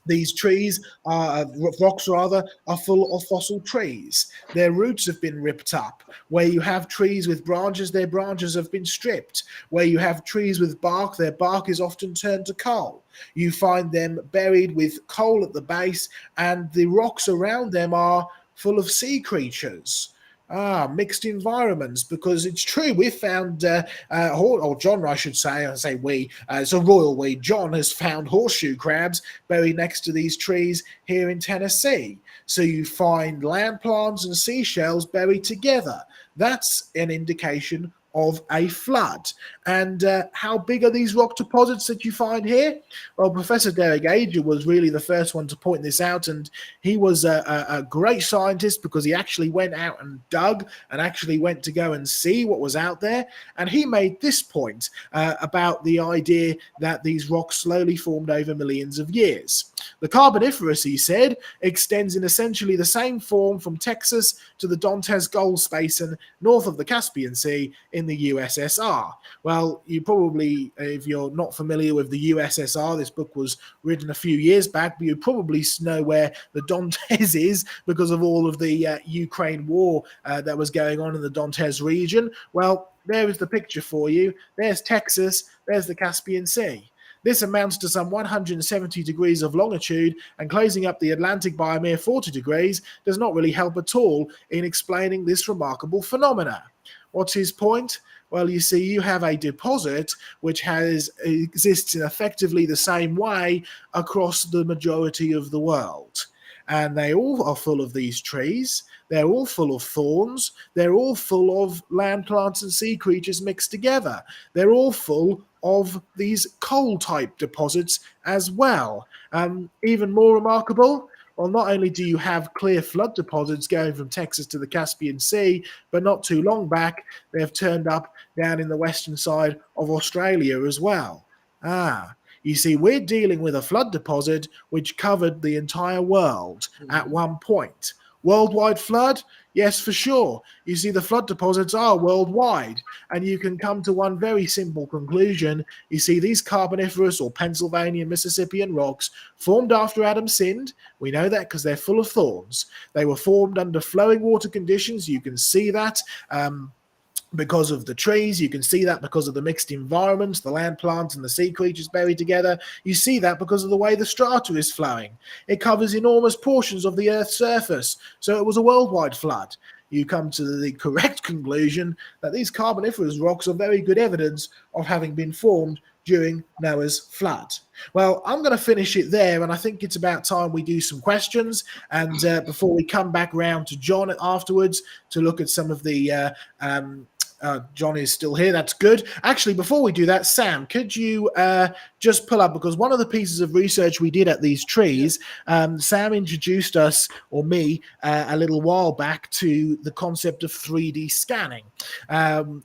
These trees, rocks rather, are full of fossil trees. Their roots have been ripped up. Where you have trees with branches, their branches have been stripped. Where you have trees with bark, their bark is often turned to coal. You find them buried with coal at the base, and the rocks around them are full of sea creatures. Mixed environments, because it's true. We've found, or John, I should say, it's a royal we. John has found horseshoe crabs buried next to these trees here in Tennessee. So you find land plants and seashells buried together. That's an indication of a flood. And how big are these rock deposits that you find here? Well, Professor Derek Ager was really the first one to point this out, and he was a great scientist because he actually went out and dug and actually went to go and see what was out there. And he made this point about the idea that these rocks slowly formed over millions of years. The Carboniferous, he said, extends in essentially the same form from Texas to the Dantes Gulf Basin north of the Caspian Sea in the USSR. Well, you probably, if you're not familiar with the USSR, this book was written a few years back, but you probably know where the Dantes is because of all of the Ukraine war that was going on in the Dantes region. Well, there is the picture for you. There's Texas, there's the Caspian Sea. This amounts to some 170 degrees of longitude, and closing up the Atlantic by a mere 40 degrees does not really help at all in explaining this remarkable phenomena. What's his point? Well, you see, you have a deposit which exists in effectively the same way across the majority of the world. And they all are full of these trees. They're all full of thorns. They're all full of land plants and sea creatures mixed together. They're all full of these coal-type deposits as well. Even more remarkable, well, not only do you have clear flood deposits going from Texas to the Caspian Sea, but not too long back, they've turned up down in the western side of Australia as well. You see, we're dealing with a flood deposit which covered the entire world at one point. Worldwide flood? Yes, for sure. You see, the flood deposits are worldwide, and you can come to one very simple conclusion. You see, these Carboniferous or Pennsylvania Mississippian rocks formed after Adam sinned. We know that because they're full of thorns. They were formed under flowing water conditions. You can see that. Because of the trees, you can see that because of the mixed environments, the land plants and the sea creatures buried together. You see that because of the way the strata is flowing. It covers enormous portions of the Earth's surface, so it was a worldwide flood. You come to the correct conclusion that these Carboniferous rocks are very good evidence of having been formed during Noah's flood. Well, I'm going to finish it there, and I think it's about time we do some questions, and before we come back round to John afterwards to look at some of the John is still here. That's good. Actually, before we do that, Sam, could you just pull up, because one of the pieces of research we did at these trees, Sam introduced us, or me, a little while back to the concept of 3D scanning,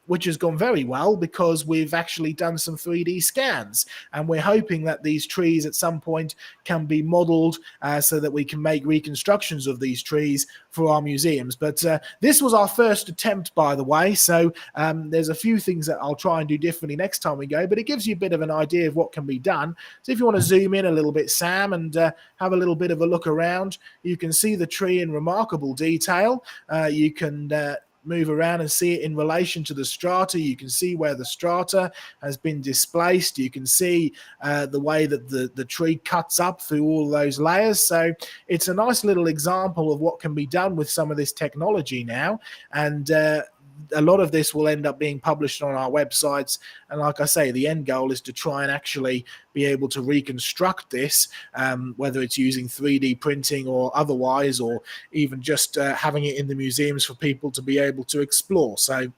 which has gone very well because we've actually done some 3D scans, and we're hoping that these trees at some point can be modeled so that we can make reconstructions of these trees for our museums. But this was our first attempt, by the way, so there's a few things that I'll try and do differently next time we go, but it gives you a bit of an idea of what can be done. So if you want to zoom in a little bit, Sam, and have a little bit of a look around, you can see the tree in remarkable detail. You can move around and see it in relation to the strata. You can see where the strata has been displaced. You can see the way that the tree cuts up through all those layers. So it's a nice little example of what can be done with some of this technology now. And a lot of this will end up being published on our websites. And like I say, the end goal is to try and actually be able to reconstruct this, whether it's using 3D printing or otherwise, or even just having it in the museums for people to be able to explore. So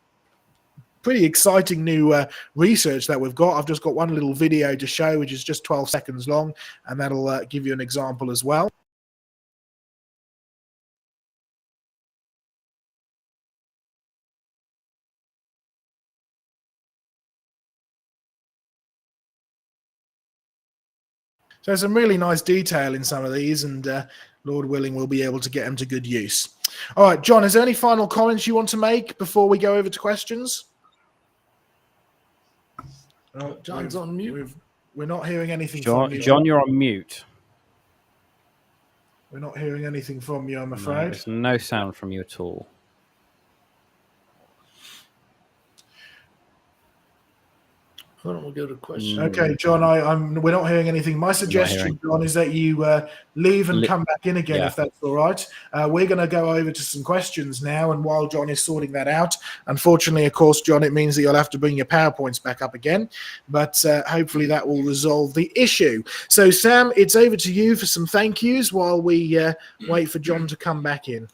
pretty exciting new research that we've got. I've just got one little video to show, which is just 12 seconds long, and that'll give you an example as well. So some really nice detail in some of these, and Lord willing, we'll be able to get them to good use. All right, John, is there any final comments you want to make before we go over to questions? Oh, John's on mute. We're not hearing anything John, from you. John, you're on mute. We're not hearing anything from you, I'm afraid. No, there's no sound from you at all. Why don't we go to questions? Okay, John, we're not hearing anything. My suggestion, John, is that you leave and come back in again, if that's all right. We're going to go over to some questions now, and while John is sorting that out, unfortunately, of course, John, it means that you'll have to bring your PowerPoints back up again, but hopefully that will resolve the issue. So, Sam, it's over to you for some thank yous while we wait for John to come back in.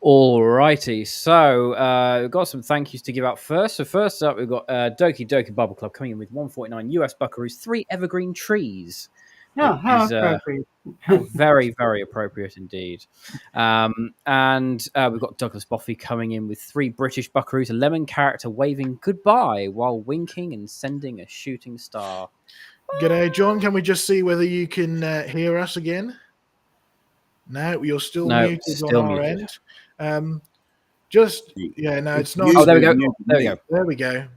All righty. So we've got some thank yous to give out first. So first up, we've got Doki Doki Bubble Club coming in with 149 US buckaroos, 3 evergreen trees. Oh, Which how is, appropriate. very, very appropriate indeed. And we've got Douglas Boffey coming in with 3 British buckaroos, a lemon character waving goodbye while winking and sending a shooting star. G'day, John. Can we just see whether you can hear us again? No, you're still No, muted on still our muted. end. No, it's not. Oh, there we go. Muted There we me. go. There we go.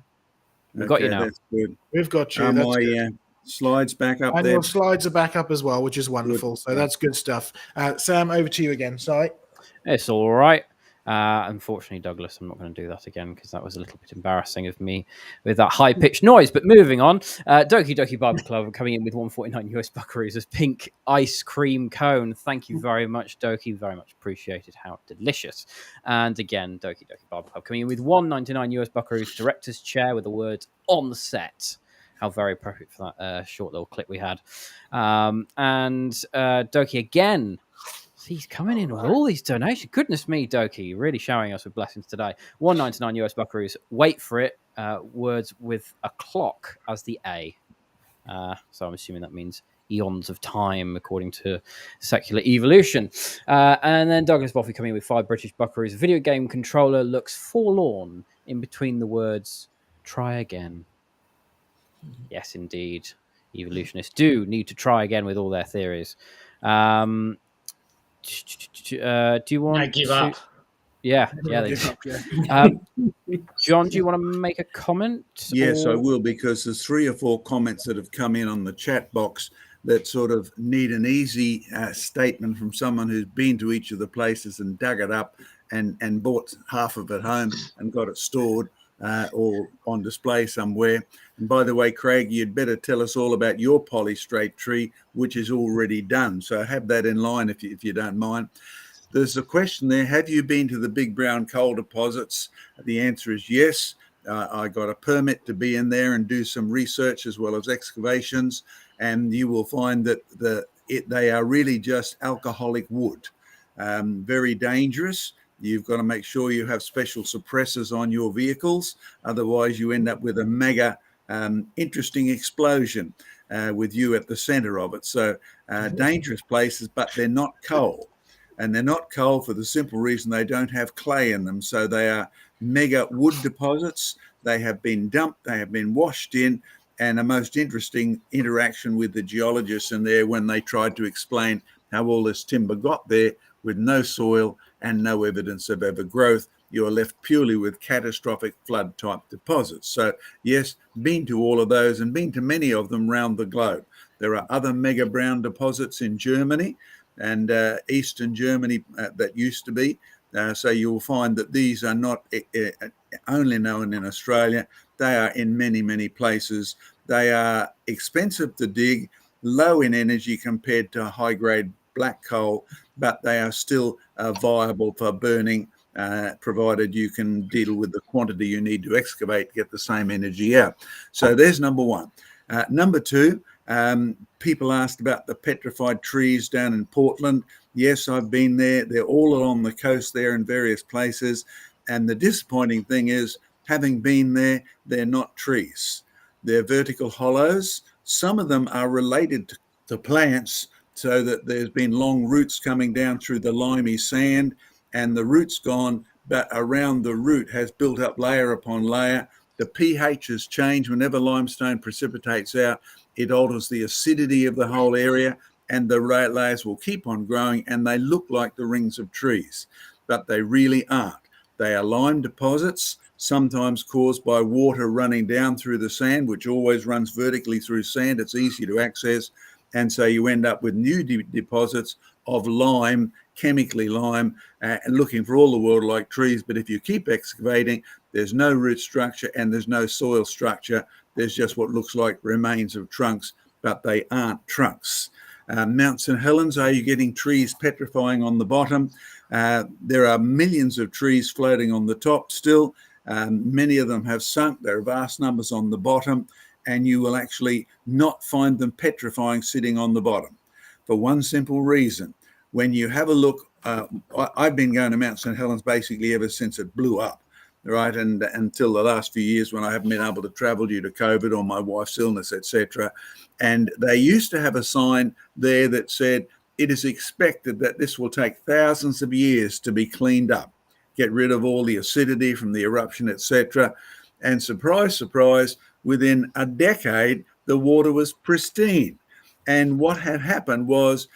We've got you now. That's good. We've got you. Are That's my good. slides back up And there? your slides are back up as well, which is wonderful. So that's good stuff. Sam, over to you again. Sorry. It's all right. Unfortunately, Douglas, I'm not going to do that again because that was a little bit embarrassing of me with that high pitched noise. But moving on, Doki Doki Barbie Club coming in with 149 US buckaroos as pink ice cream cone. Thank you very much, Doki. Very much appreciated. How delicious. And again, Doki Doki Barbie Club coming in with 199 US buckaroos director's chair with the words on set. How very appropriate for that short little clip we had. And Doki again. He's coming in with all these donations. Goodness me, Doki, really showering us with blessings today. 199 US buckaroos. Wait for it. Words with a clock as the A. So I'm assuming that means eons of time, according to secular evolution. And then Douglas Boffey coming in with 5 British buckaroos. Video game controller looks forlorn in between the words try again. Yes, indeed. Evolutionists do need to try again with all their theories. Do you want No, give to... up. Yeah, they Give do. up, yeah. John, do you want to make a comment? Yes, or... I will, because there's 3 or 4 comments that have come in on the chat box that sort of need an easy statement from someone who's been to each of the places and dug it up and bought half of it home and got it stored or on display somewhere. And by the way, Craig, you'd better tell us all about your polystrate tree, which is already done. So have that in line if you don't mind. There's a question there. Have you been to the big brown coal deposits? The answer is yes. I got a permit to be in there and do some research as well as excavations. And you will find that they are really just alcoholic wood. Very dangerous. You've got to make sure you have special suppressors on your vehicles. Otherwise, you end up with a mega interesting explosion with you at the center of it. So dangerous places, but they're not coal. And they're not coal for the simple reason they don't have clay in them. So they are mega wood deposits. They have been dumped. They have been washed in. And a most interesting interaction with the geologists in there when they tried to explain how all this timber got there with no soil and no evidence of ever growth. You're left purely with catastrophic flood type deposits. So yes, been to all of those and been to many of them around the globe. There are other mega brown deposits in Germany and Eastern Germany that used to be. So you'll find that these are not only known in Australia. They are in many, many places. They are expensive to dig, low in energy compared to high-grade black coal, but they are still viable for burning, provided you can deal with the quantity you need to excavate to get the same energy out. So there's number 1. Number 2, people asked about the petrified trees down in Portland. Yes, I've been there. They're all along the coast there in various places. And the disappointing thing is, having been there, they're not trees. They're vertical hollows. Some of them are related to plants, so that there's been long roots coming down through the limey sand, and the root's gone, but around the root has built up layer upon layer. The pH has changed. Whenever limestone precipitates out, it alters the acidity of the whole area, and the layers will keep on growing, and they look like the rings of trees, but they really aren't. They are lime deposits, sometimes caused by water running down through the sand, which always runs vertically through sand. It's easy to access. And so you end up with new deposits of lime, chemically lime, and looking for all the world like trees. But if you keep excavating, there's no root structure and there's no soil structure. There's just what looks like remains of trunks, but they aren't trunks. Mount St. Helens, are you getting trees petrifying on the bottom? There are millions of trees floating on the top still. Many of them have sunk. There are vast numbers on the bottom, and you will actually not find them petrifying sitting on the bottom for one simple reason. When you have a look I've been going to Mount St. Helens basically ever since it blew up, right? And until the last few years when I haven't been able to travel due to COVID or my wife's illness, etc. And they used to have a sign there that said, it is expected that this will take thousands of years to be cleaned up, get rid of all the acidity from the eruption, etc. And surprise, surprise, within a decade, the water was pristine. And what had happened was,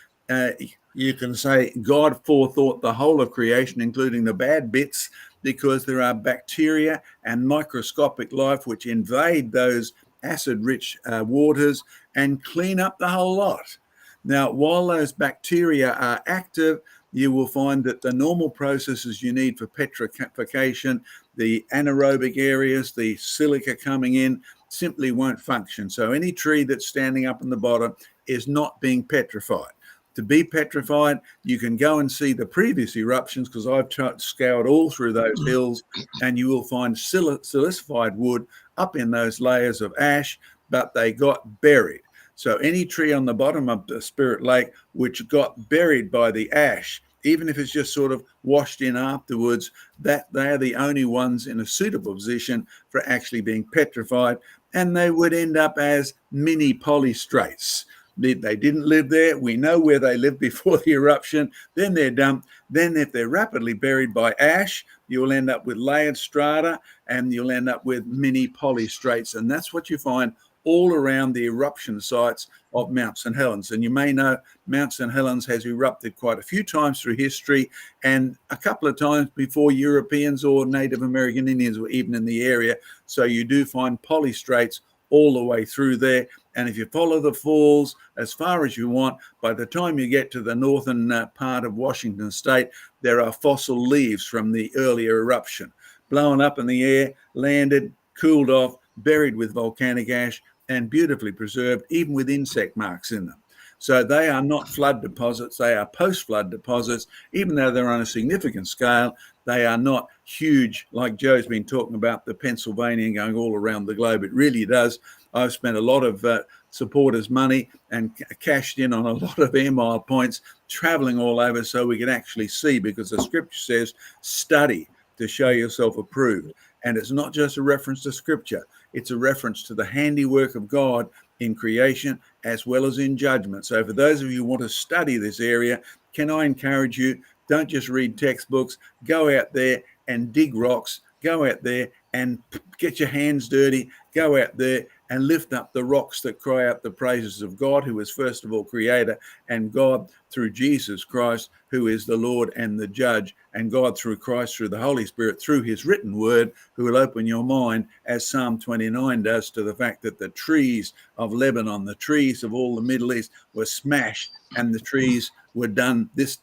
you can say God forethought the whole of creation, including the bad bits, because there are bacteria and microscopic life which invade those acid-rich waters and clean up the whole lot. Now, while those bacteria are active, you will find that the normal processes you need for petrification, the anaerobic areas, the silica coming in, simply won't function. So any tree that's standing up in the bottom is not being petrified. To be petrified, you can go and see the previous eruptions, because I've scoured all through those hills, and you will find silicified wood up in those layers of ash, but they got buried. So any tree on the bottom of the Spirit Lake which got buried by the ash, even if it's just sort of washed in afterwards, that they are the only ones in a suitable position for actually being petrified, and they would end up as mini polystrates. They didn't live there. We know where they lived before the eruption. Then they're dumped. Then if they're rapidly buried by ash, you'll end up with layered strata, and you'll end up with mini polystrates. And that's what you find all around the eruption sites of Mount St. Helens. And you may know Mount St. Helens has erupted quite a few times through history, and a couple of times before Europeans or Native American Indians were even in the area. So you do find polystrates all the way through there. And if you follow the falls as far as you want, by the time you get to the northern part of Washington state, there are fossil leaves from the earlier eruption, blown up in the air, landed, cooled off, buried with volcanic ash, and beautifully preserved, even with insect marks in them. So they are not flood deposits, they are post-flood deposits. Even though they're on a significant scale, they are not huge, like Joe's been talking about, the Pennsylvania going all around the globe. It really does. I've spent a lot of supporters' money and cashed in on a lot of air mile points, traveling all over so we can actually see, because the scripture says, study to show yourself approved. And it's not just a reference to scripture, it's a reference to the handiwork of God in creation as well as in judgment. So for those of you who want to study this area, can I encourage you, don't just read textbooks, go out there and dig rocks, go out there and get your hands dirty, go out there and lift up the rocks that cry out the praises of God, who is first of all creator, and God through Jesus Christ, who is the Lord and the judge, and God through Christ, through the Holy Spirit, through his written word, who will open your mind, as Psalm 29 does, to the fact that the trees of Lebanon, the trees of all the Middle East were smashed, and the trees were done this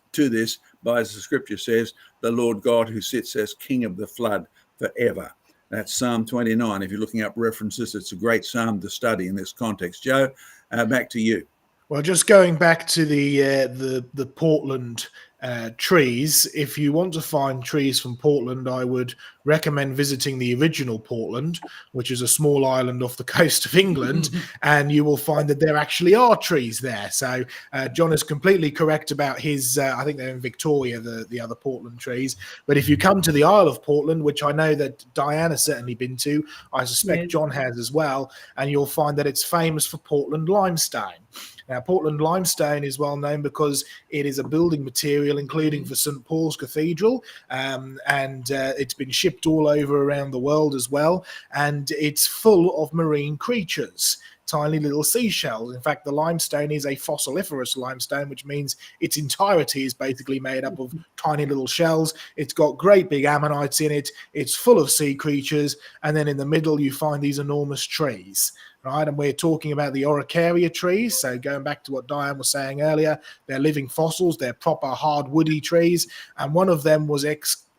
by, as the scripture says, the Lord God who sits as king of the flood forever. That's Psalm 29. If you're looking up references, it's a great psalm to study in this context. Joe, back to you. Well, just going back to the Portland trees, if you want to find trees from Portland, I would recommend visiting the original Portland, which is a small island off the coast of England, and you will find that there actually are trees there. So John is completely correct about his, I think they're in Victoria, the other Portland trees. But if you come to the Isle of Portland, which I know that Diane has certainly been to, I suspect John has as well, and you'll find that it's famous for Portland limestone. Now, Portland limestone is well known because it is a building material, including for St. Paul's Cathedral, and it's been shipped all over around the world as well, and it's full of marine creatures, tiny little seashells. In fact, the limestone is a fossiliferous limestone, which means its entirety is basically made up of tiny little shells. It's got great big ammonites in it. It's full of sea creatures. And then in the middle, you find these enormous trees, right? And we're talking about the Araucaria trees. So going back to what Diane was saying earlier, they're living fossils. They're proper hard woody trees. And one of them was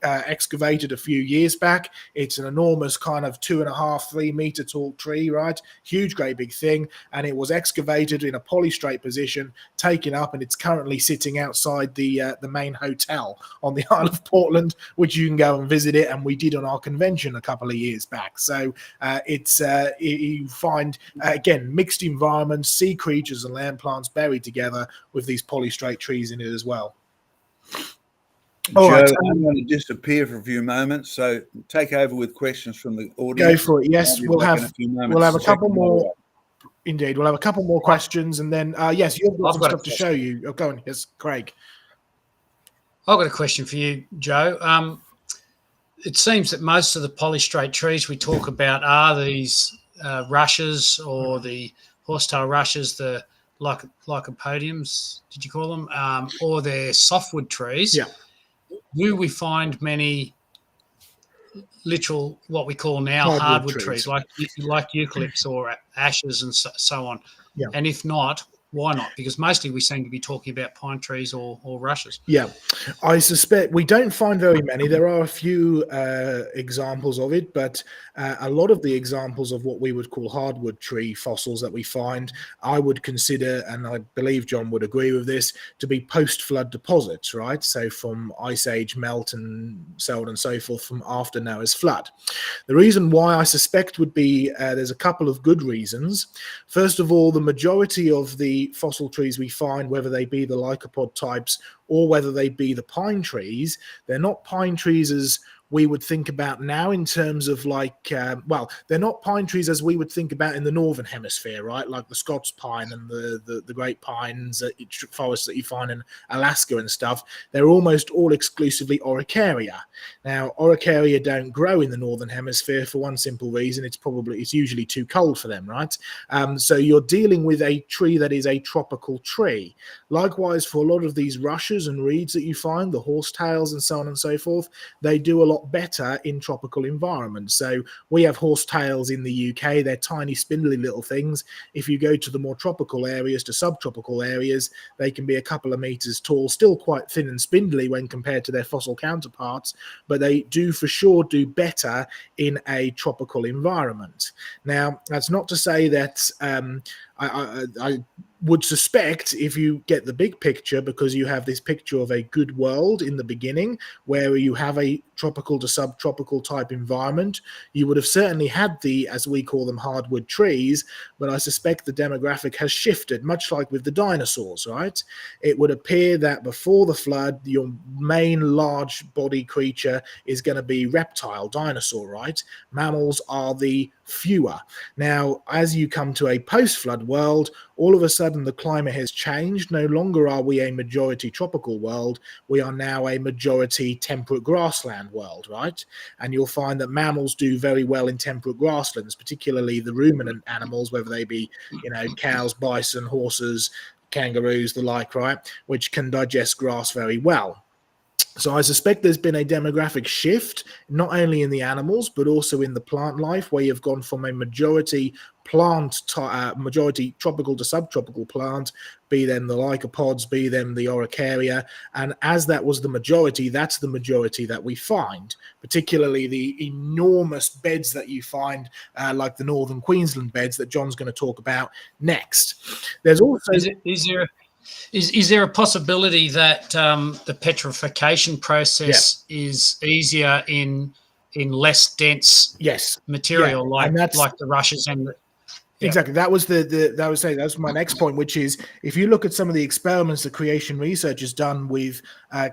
excavated a few years back. It's an enormous kind of 2.5-3 meter tall tree, right? Huge, great big thing. And it was excavated in a polystrate position, taken up, and it's currently sitting outside the main hotel on the Isle of Portland, which you can go and visit it. And we did on our convention a couple of years back. So you find, again, mixed environments, sea creatures and land plants buried together with these polystrate trees in it as well. All Joe, right, I'm going to disappear for a few moments, so take over with questions from the go audience. for it. Yes, I'll be we'll back in have a few moments we'll have a to check couple them more. all Indeed, we'll have a couple more questions, and then yes, you've got I've some got a stuff to show you. Oh, go on. Yes, Craig. I've got a question for you, Joe. It seems that most of the polystrate trees we talk about are these rushes or the horsetail rushes, the lycopodiums, did you call them? Or they're softwood trees. Yeah. Do we find many literal, what we call now hardwood trees, like eucalypts or ashes and so on? Yeah. And if not, why not? Because mostly we seem to be talking about pine trees or rushes. Yeah, I suspect we don't find very many. There are a few examples of it, but a lot of the examples of what we would call hardwood tree fossils that we find, I would consider, and I believe John would agree with this, to be post-flood deposits, right? So from Ice Age melt and so on and so forth from after Noah's flood. The reason why I suspect would be, there's a couple of good reasons. First of all, the majority of the fossil trees we find, whether they be the lycopod types or whether they be the pine trees, they're not pine trees as we would think about now in terms of like, well, they're not pine trees as we would think about in the northern hemisphere, right? Like the Scots pine and the great pines, forests that you find in Alaska and stuff. They're almost all exclusively Araucaria. Now, Araucaria don't grow in the northern hemisphere for one simple reason: it's usually too cold for them, right? So you're dealing with a tree that is a tropical tree. Likewise, for a lot of these rushes and reeds that you find, the horsetails and so on and so forth, they do a lot better in tropical environments. So we have horsetails in the UK. They're tiny, spindly little things. If you go to the more tropical areas, to subtropical areas, they can be a couple of meters tall, still quite thin and spindly when compared to their fossil counterparts, but they do for sure do better in a tropical environment. Now, that's not to say that I would suspect, if you get the big picture, because you have this picture of a good world in the beginning where you have a tropical to subtropical type environment, you would have certainly had the, as we call them, hardwood trees, but I suspect the demographic has shifted, much like with the dinosaurs, right? It would appear that before the flood, your main large body creature is going to be reptile, dinosaur, right? Mammals are the fewer. Now, as you come to a post-flood world, all of a sudden the climate has changed. No longer are we a majority tropical world. We are now a majority temperate grassland world, right? And you'll find that mammals do very well in temperate grasslands, particularly the ruminant animals, whether they be, cows, bison, horses, kangaroos, the like, right? Which can digest grass very well. So I suspect there's been a demographic shift, not only in the animals, but also in the plant life, where you've gone from a majority majority tropical to subtropical plant, be them the lycopods, be them the Araucaria. And as that was the majority, that's the majority that we find, particularly the enormous beds that you find, like the northern Queensland beds that John's going to talk about next. There's also... Is there a possibility that the petrification process is easier in less dense material, like the rushes and the... Exactly. That was that was my next point, which is if you look at some of the experiments that creation research has done with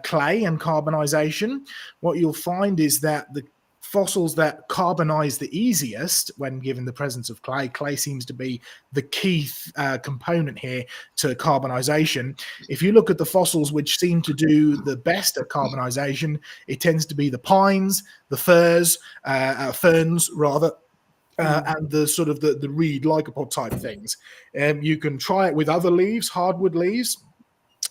clay and carbonization, what you'll find is that the fossils that carbonize the easiest when given the presence of clay seems to be the key component here to carbonization. If you look at the fossils which seem to do the best at carbonization, it tends to be the pines, the ferns rather, and the sort of the reed lycopod type things. You can try it with other leaves, hardwood leaves,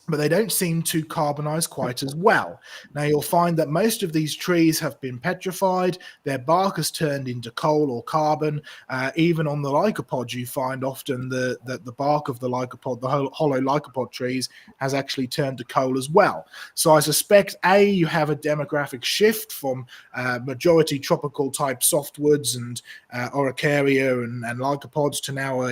but they don't seem to carbonize quite as well. Now, you'll find that most of these trees have been petrified. Their bark has turned into coal or carbon. Even on the lycopods, you find often the bark of the lycopod, the hollow lycopod trees, has actually turned to coal as well. So I suspect, A, you have a demographic shift from majority tropical type softwoods and Araucaria and lycopods to now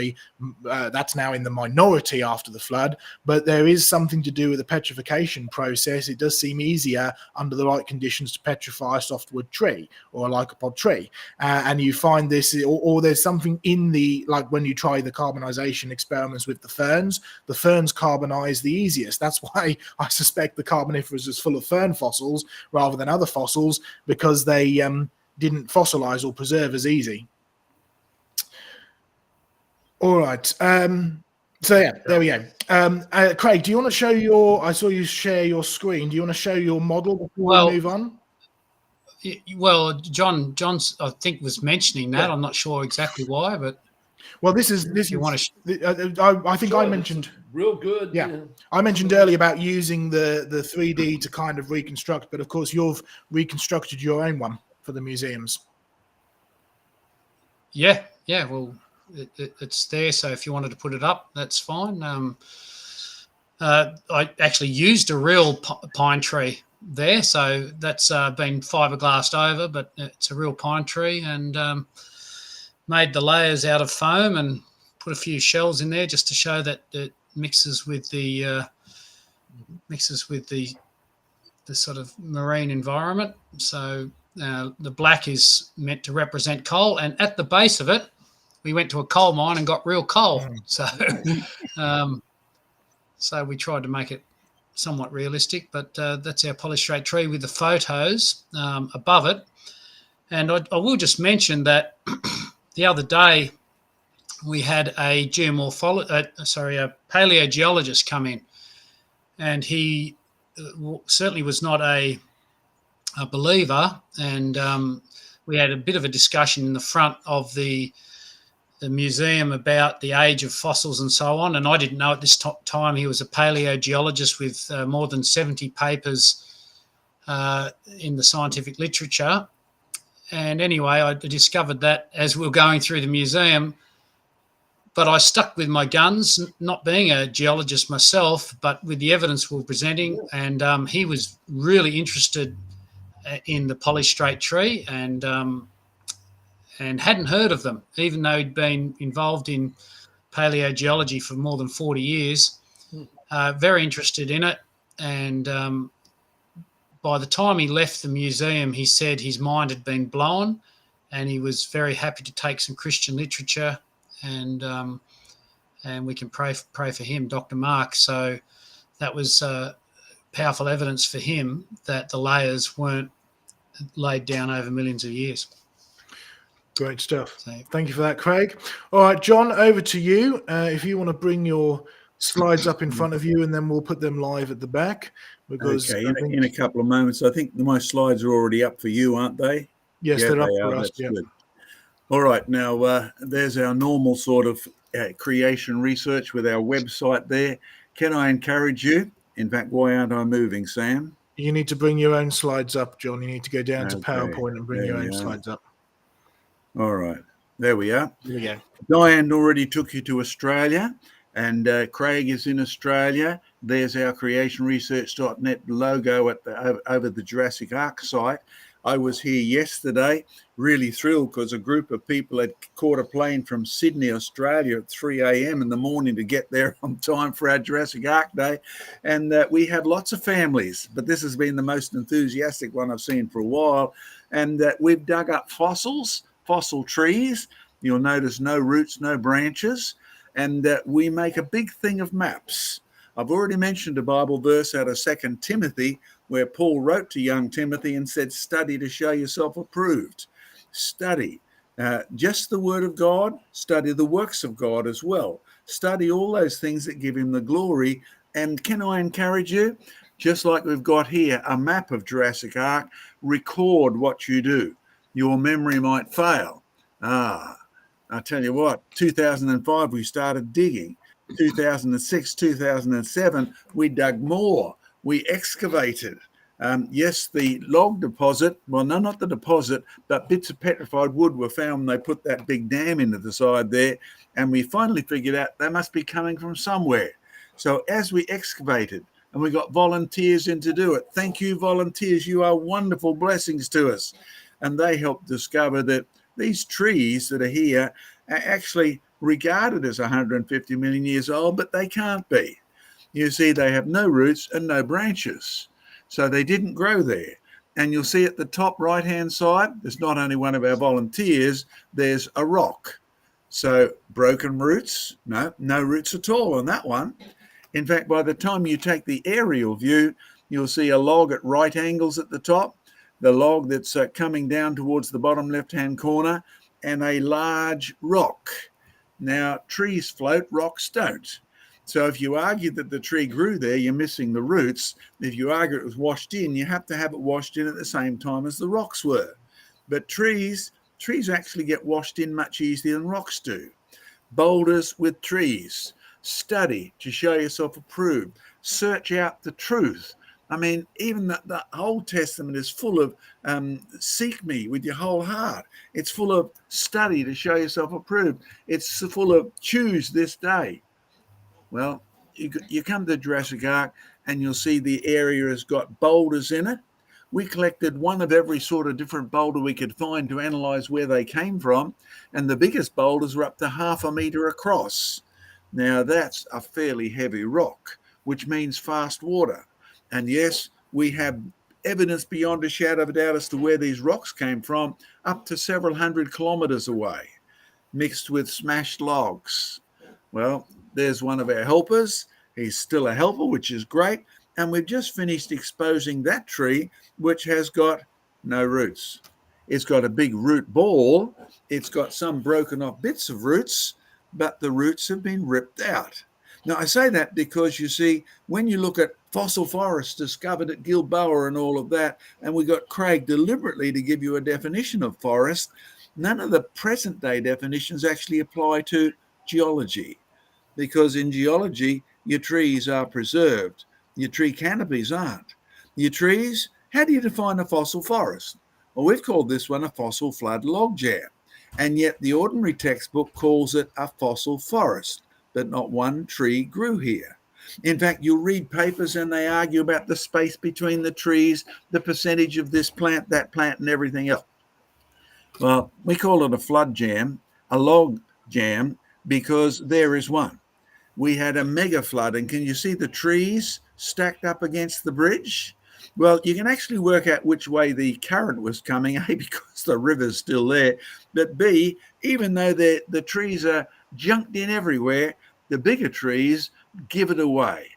that's now in the minority after the flood. But there is something to do with the petrification process, it does seem easier under the right conditions to petrify a softwood tree or a lycopod tree. And you find this, or there's something in the, like when you try the carbonization experiments with the ferns carbonize the easiest. That's why I suspect the Carboniferous is full of fern fossils rather than other fossils, because they didn't fossilize or preserve as easy. All right. So yeah, there we go. Craig, do you want to show I saw you share your screen. Do you want to show your model before we move on? Well, John, I think was mentioning that. I'm not sure exactly why, but well, this is you want to. I think I mentioned real good. Yeah, I mentioned earlier about using the 3D to kind of reconstruct, but of course you've reconstructed your own one for the museums. Yeah. Well, it's there, so if you wanted to put it up, that's fine. I actually used a real pine tree there, so that's been fiberglassed over, but it's a real pine tree, and made the layers out of foam and put a few shells in there just to show that it mixes with the sort of marine environment. So the black is meant to represent coal, and at the base of it, we went to a coal mine and got real coal. So, so we tried to make it somewhat realistic, but that's our polystrate tree with the photos above it. And I will just mention that the other day we had a paleogeologist come in, and he certainly was not a believer, and we had a bit of a discussion in the front of the museum about the age of fossils and so on. And I didn't know at this time he was a paleogeologist with more than 70 papers in the scientific literature. And anyway, I discovered that as we were going through the museum, but I stuck with my guns, not being a geologist myself, but with the evidence we were presenting. And he was really interested in the polystrate tree, and hadn't heard of them, even though he'd been involved in paleogeology for more than 40 years. Very interested in it. And by the time he left the museum, he said his mind had been blown, and he was very happy to take some Christian literature, and we can pray for him, Dr. Mark. So that was powerful evidence for him that the layers weren't laid down over millions of years. Great stuff. Thank you for that, Craig. All right, John, over to you. If you want to bring your slides up in front of you, and then we'll put them live at the back. Because okay, in a couple of moments. I think my slides are already up for you, aren't they? Yes, yeah, they're up they for are. us. That's good. All right, now there's our normal sort of creation research with our website there. Can I encourage you? In fact, why aren't I moving, Sam? You need to bring your own slides up, John. You need to go down to PowerPoint and bring your own slides up. All right, there we are. There we go. Diane already took you to Australia, and Craig is in Australia. There's our creationresearch.net logo at over the Jurassic Ark site. I was here yesterday, really thrilled because a group of people had caught a plane from Sydney, Australia at 3 a.m. in the morning to get there on time for our Jurassic Ark Day. And we had lots of families, but this has been the most enthusiastic one I've seen for a while. And we've dug up fossil trees. You'll notice no roots, no branches. And we make a big thing of maps. I've already mentioned a Bible verse out of 2 Timothy where Paul wrote to young Timothy and said, study to show yourself approved. Study. Just the word of God, study the works of God as well. Study all those things that give him the glory. And can I encourage you, just like we've got here, a map of Jurassic Ark, record what you do. Your memory might fail. I tell you what, 2005, we started digging. 2006, 2007, we dug more. We excavated. Yes, the log deposit, well, no, not the deposit, but bits of petrified wood were found when they put that big dam into the side there. And we finally figured out they must be coming from somewhere. So as we excavated, and we got volunteers in to do it. Thank you, volunteers. You are wonderful blessings to us. And they helped discover that these trees that are here are actually regarded as 150 million years old, but they can't be. you see they have no roots and no branches. So they didn't grow there. And you'll see at the top right-hand side, there's not only one of our volunteers, there's a rock. So broken roots? No roots at all on that one. In fact, by the time you take the aerial view, you'll see a log at right angles at the top, the log that's coming down towards the bottom left-hand corner, and a large rock. Now, trees float, rocks don't. So if you argue that the tree grew there, you're missing the roots. If you argue it was washed in, you have to have it washed in at the same time as the rocks were. But trees actually get washed in much easier than rocks do. Boulders with trees. Study to show yourself approved. Search out the truth. I mean, even the Old Testament is full of seek me with your whole heart. It's full of study to show yourself approved. It's full of choose this day. Well, you come to Jurassic Ark and you'll see the area has got boulders in it. We collected one of every sort of different boulder we could find to analyze where they came from. And the biggest boulders were up to 1/2 meter across. Now, that's a fairly heavy rock, which means fast water. And yes, we have evidence beyond a shadow of a doubt as to where these rocks came from, up to several hundred kilometers away, mixed with smashed logs. Well, there's one of our helpers. He's still a helper, which is great. And we've just finished exposing that tree, which has got no roots. It's got a big root ball. It's got some broken off bits of roots, but the roots have been ripped out. Now, I say that because, you see, when you look at fossil forests discovered at Gilboa and all of that, and we got Craig deliberately to give you a definition of forest, none of the present day definitions actually apply to geology, because in geology, your trees are preserved. Your tree canopies aren't. Your trees, how do you define a fossil forest? Well, we've called this one a fossil flood logjam, and yet the ordinary textbook calls it a fossil forest, but not one tree grew here. In fact, you'll read papers and they argue about the space between the trees, the percentage of this plant, that plant, and everything else. Well, we call it a flood jam, a log jam, because there is one. We had a mega flood, and can you see the trees stacked up against the bridge? Well, you can actually work out which way the current was coming, A, because the river's still there, but B, even though the trees are junked in everywhere, the bigger trees give it away.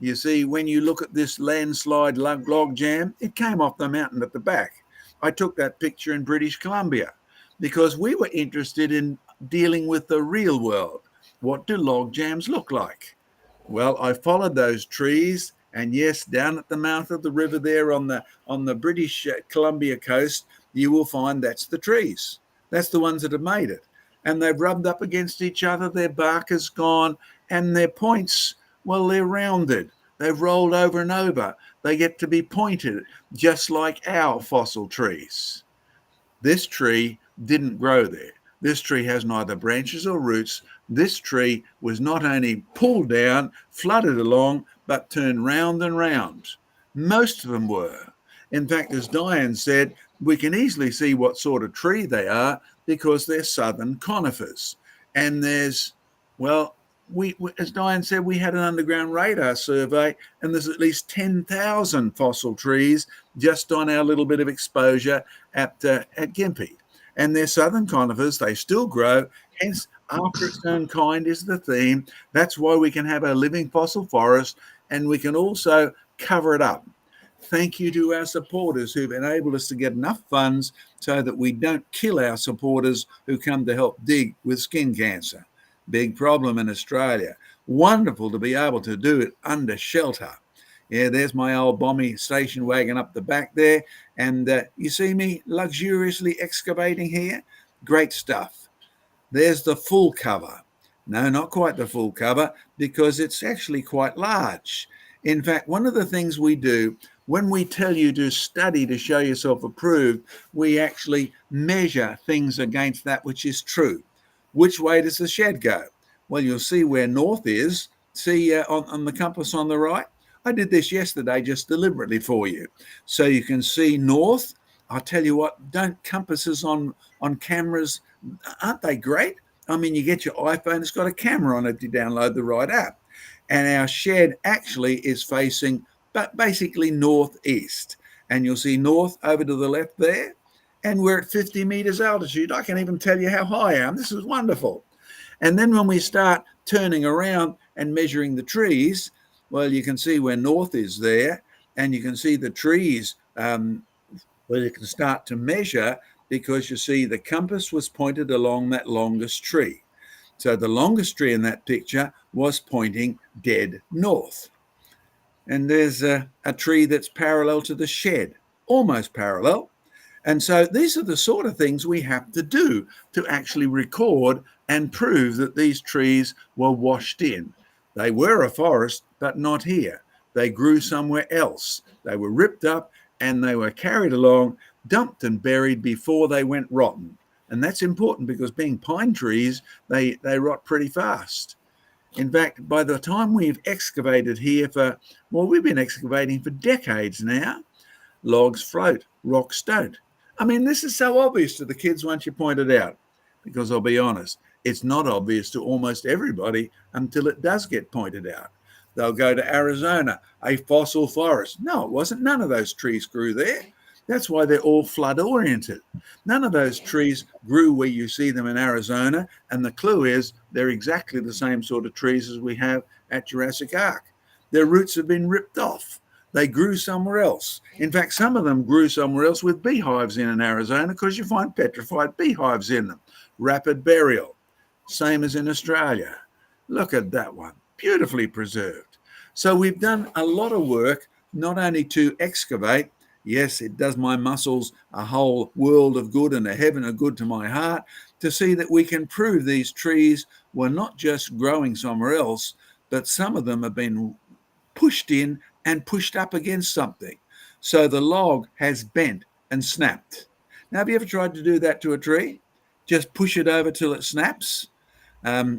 You see, when you look at this landslide log jam, it came off the mountain at the back. I took that picture in British Columbia because we were interested in dealing with the real world. What do log jams look like? Well, I followed those trees, and yes, down at the mouth of the river there on the British Columbia coast, you will find that's the trees. That's the ones that have made it. And they've rubbed up against each other, their bark has gone, and their points, well, they're rounded. They've rolled over and over. They get to be pointed, just like our fossil trees. This tree didn't grow there. This tree has neither branches or roots. This tree was not only pulled down, flooded along, but turned round and round. Most of them were. In fact, as Diane said, we can easily see what sort of tree they are because they're southern conifers. And there's, well, we as Diane said, we had an underground radar survey, and there's at least 10,000 fossil trees just on our little bit of exposure at Gympie. And they're southern conifers, they still grow, hence after its own kind is the theme. That's why we can have a living fossil forest, and we can also cover it up. Thank you to our supporters who've enabled us to get enough funds so that we don't kill our supporters who come to help dig with skin cancer. Big problem in Australia. Wonderful to be able to do it under shelter. Yeah, there's my old bommy station wagon up the back there. And you see me luxuriously excavating here? Great stuff. There's the full cover. No, not quite the full cover, because it's actually quite large. In fact, one of the things we do when we tell you to study to show yourself approved, we actually measure things against that which is true. Which way does the shed go? Well, you'll see where north is. See on the compass on the right? I did this yesterday just deliberately for you. So you can see north. I'll tell you what, don't compasses on cameras, aren't they great? I mean, you get your iPhone, it's got a camera on it to download the right app. And our shed actually is facing but basically northeast. And you'll see north over to the left there. And we're at 50 meters altitude. I can't even tell you how high I am. This is wonderful. And then when we start turning around and measuring the trees, well, you can see where north is there, and you can see the trees where you can start to measure, because you see the compass was pointed along that longest tree. So the longest tree in that picture was pointing dead north. And there's a tree that's parallel to the shed, almost parallel. And so these are the sort of things we have to do to actually record and prove that these trees were washed in. They were a forest, but not here. They grew somewhere else. They were ripped up and they were carried along, dumped and buried before they went rotten. And that's important because being pine trees, they rot pretty fast. In fact, by the time we've excavated here we've been excavating for decades now, logs float, rocks don't. I mean, this is so obvious to the kids once you point it out, because I'll be honest, it's not obvious to almost everybody until it does get pointed out. They'll go to Arizona, a fossil forest. No, it wasn't. None of those trees grew there. That's why they're all flood oriented. None of those trees grew where you see them in Arizona. And the clue is they're exactly the same sort of trees as we have at Jurassic Ark. Their roots have been ripped off. They grew somewhere else. In fact, some of them grew somewhere else with beehives in Arizona, because you find petrified beehives in them. Rapid burial, same as in Australia. Look at that one, beautifully preserved. So we've done a lot of work, not only to excavate. Yes, it does my muscles a whole world of good and a heaven of good to my heart to see that we can prove these trees were not just growing somewhere else, but some of them have been pushed in and pushed up against something. So the log has bent and snapped. Now, have you ever tried to do that to a tree? Just push it over till it snaps.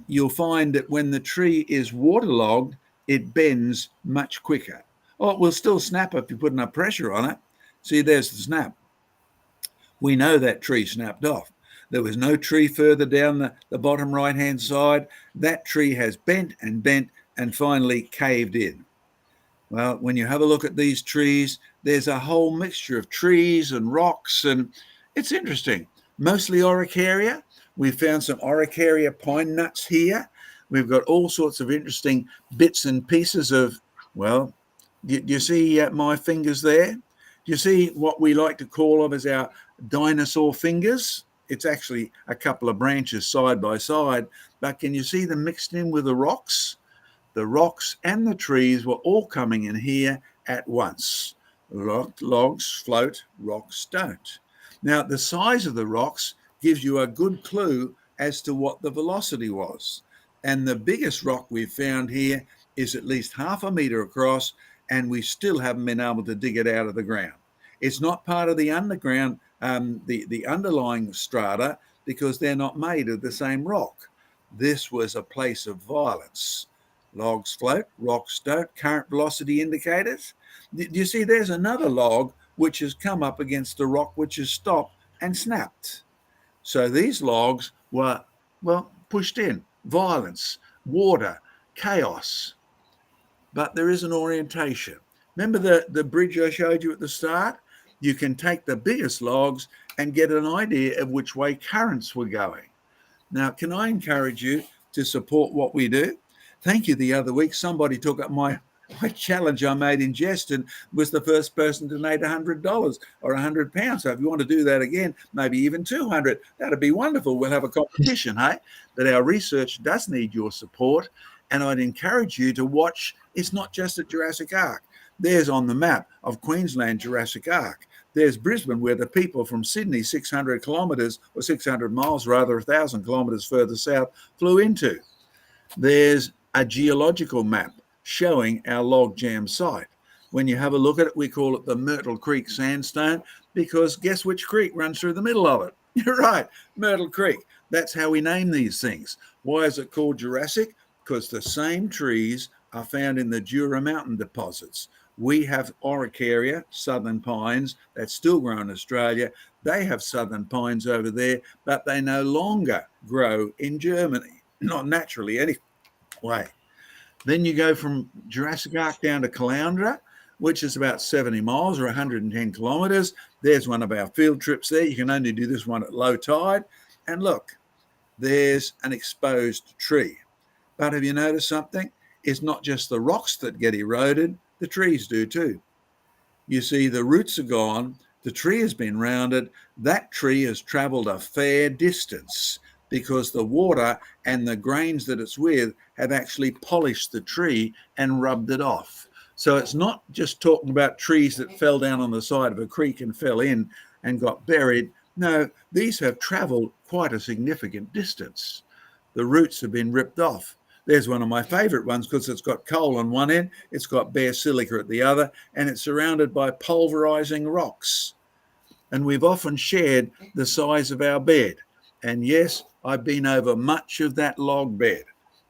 You'll find that when the tree is waterlogged, it bends much quicker. Oh, it will still snap if you put enough pressure on it. See, there's the snap. We know that tree snapped off. There was no tree further down the bottom right-hand side. That tree has bent and finally caved in. Well, when you have a look at these trees, there's a whole mixture of trees and rocks, and it's interesting. Mostly Oricaria. We found some Oricaria pine nuts here. We've got all sorts of interesting bits and pieces of, well, do you see my fingers there? Do you see what we like to call them as our dinosaur fingers? It's actually a couple of branches side by side, but can you see them mixed in with the rocks? The rocks and the trees were all coming in here at once. Logs float, rocks don't. Now, the size of the rocks gives you a good clue as to what the velocity was. And the biggest rock we've found here is at least 1/2 meter across, and we still haven't been able to dig it out of the ground. It's not part of the underground, the underlying strata, because they're not made of the same rock. This was a place of violence. Logs float, rocks don't, current velocity indicators. Do you see there's another log which has come up against the rock which has stopped and snapped. So these logs were, well, pushed in. Violence, water, chaos. But there is an orientation. Remember the bridge I showed you at the start? You can take the biggest logs and get an idea of which way currents were going. Now, can I encourage you to support what we do? Thank you. The other week, somebody took up my challenge I made in jest and was the first person to donate $100 or £100. So if you want to do that again, maybe even 200, that'd be wonderful. We'll have a competition, hey? But our research does need your support. And I'd encourage you to watch. It's not just at Jurassic Ark. There's on the map of Queensland, Jurassic Ark. There's Brisbane, where the people from Sydney, 600 kilometres, or 600 miles rather, 1,000 kilometres further south, flew into. There's a geological map showing our log jam site. When you have a look at it, we call it the Myrtle Creek Sandstone, because guess which creek runs through the middle of it? You're right, Myrtle Creek. That's how we name these things. Why is it called Jurassic? Because the same trees are found in the Jura Mountain deposits. We have Oricaria, southern pines, that still grow in Australia. They have southern pines over there, but they no longer grow in Germany, not naturally anyway. Then you go from Jurassic Ark down to Caloundra, which is about 70 miles or 110 kilometres. There's one of our field trips there. You can only do this one at low tide. And look, there's an exposed tree. But have you noticed something? It's not just the rocks that get eroded, the trees do too. You see, the roots are gone, the tree has been rounded, that tree has travelled a fair distance because the water and the grains that it's with have actually polished the tree and rubbed it off. So it's not just talking about trees that fell down on the side of a creek and fell in and got buried. No, these have travelled quite a significant distance. The roots have been ripped off. There's one of my favourite ones because it's got coal on one end, it's got bare silica at the other, and it's surrounded by pulverising rocks. And we've often shared the size of our bed. And yes, I've been over much of that log bed.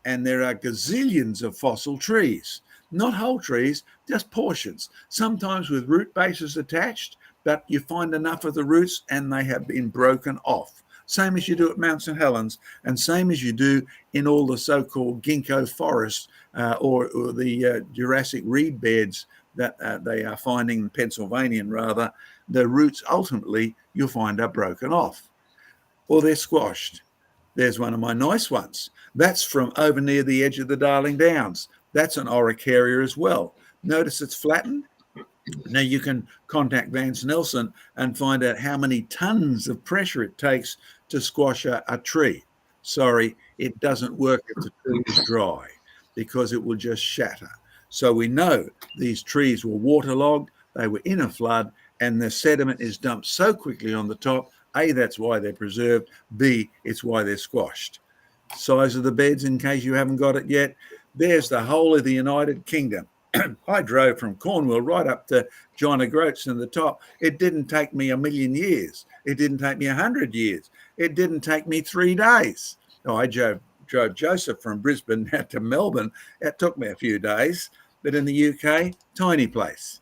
And there are gazillions of fossil trees, not whole trees, just portions, sometimes with root bases attached, but you find enough of the roots and they have been broken off. Same as you do at Mount St. Helens, and same as you do in all the so-called ginkgo forests or the Jurassic reed beds that they are finding in Pennsylvania, rather, the roots ultimately you'll find are broken off or they're squashed. There's one of my nice ones. That's from over near the edge of the Darling Downs. That's an Araucaria as well. Notice it's flattened. Now you can contact Vance Nelson and find out how many tons of pressure it takes to squash a tree. Sorry, it doesn't work if the tree is dry because it will just shatter. So we know these trees were waterlogged, they were in a flood, and the sediment is dumped so quickly on the top. A, that's why they're preserved. B, it's why they're squashed. Size of the beds, in case you haven't got it yet, there's the whole of the United Kingdom. I drove from Cornwall right up to John O'Groats in the top. It didn't take me 1,000,000 years. It didn't take me 100 years. It didn't take me 3 days. Oh, I drove Joseph from Brisbane out to Melbourne. It took me a few days. But in the UK, tiny place.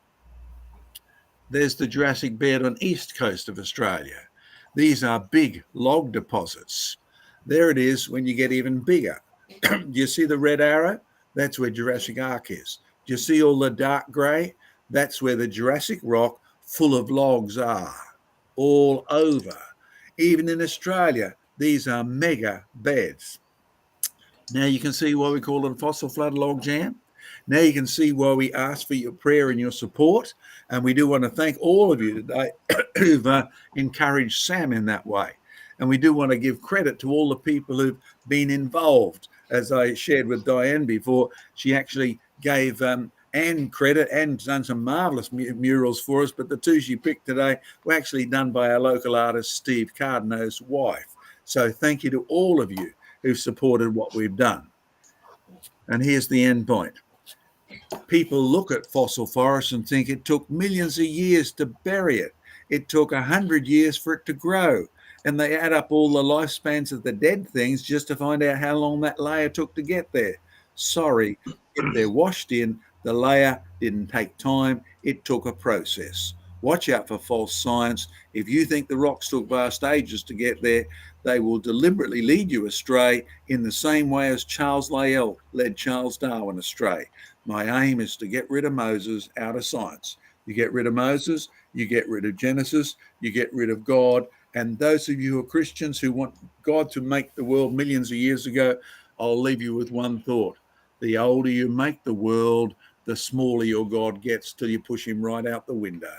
There's the Jurassic bed on east coast of Australia. These are big log deposits. There it is when you get even bigger. Do you see the red arrow? That's where Jurassic Ark is. Do you see all the dark grey? That's where the Jurassic rock full of logs are, all over. Even in Australia, these are mega beds. Now you can see why we call it a fossil flood log jam. Now you can see why we ask for your prayer and your support. And we do want to thank all of you today who've encouraged Sam in that way. And we do want to give credit to all the people who've been involved. As I shared with Diane before, she actually gave Anne credit. Anne's done some marvellous murals for us, but the two she picked today were actually done by our local artist, Steve Cardino's wife. So thank you to all of you who've supported what we've done. And here's the end point. People look at fossil forests and think it took millions of years to bury it. It took 100 years for it to grow. And they add up all the lifespans of the dead things just to find out how long that layer took to get there. Sorry, if they're washed in, the layer didn't take time. It took a process. Watch out for false science. If you think the rocks took vast ages to get there, they will deliberately lead you astray in the same way as Charles Lyell led Charles Darwin astray. My aim is to get rid of Moses out of science. You get rid of Moses, you get rid of Genesis, you get rid of God. And those of you who are Christians who want God to make the world millions of years ago, I'll leave you with one thought. The older you make the world, the smaller your God gets till you push him right out the window.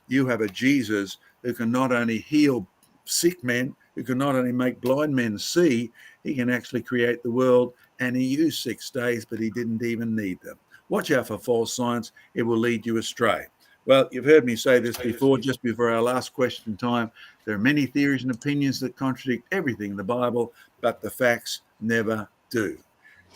You have a Jesus who can not only heal sick men, who can not only make blind men see, he can actually create the world, and he used 6 days, but he didn't even need them. Watch out for false science. It will lead you astray. Well, you've heard me say this before, just before our last question time. There are many theories and opinions that contradict everything in the Bible, but the facts never do.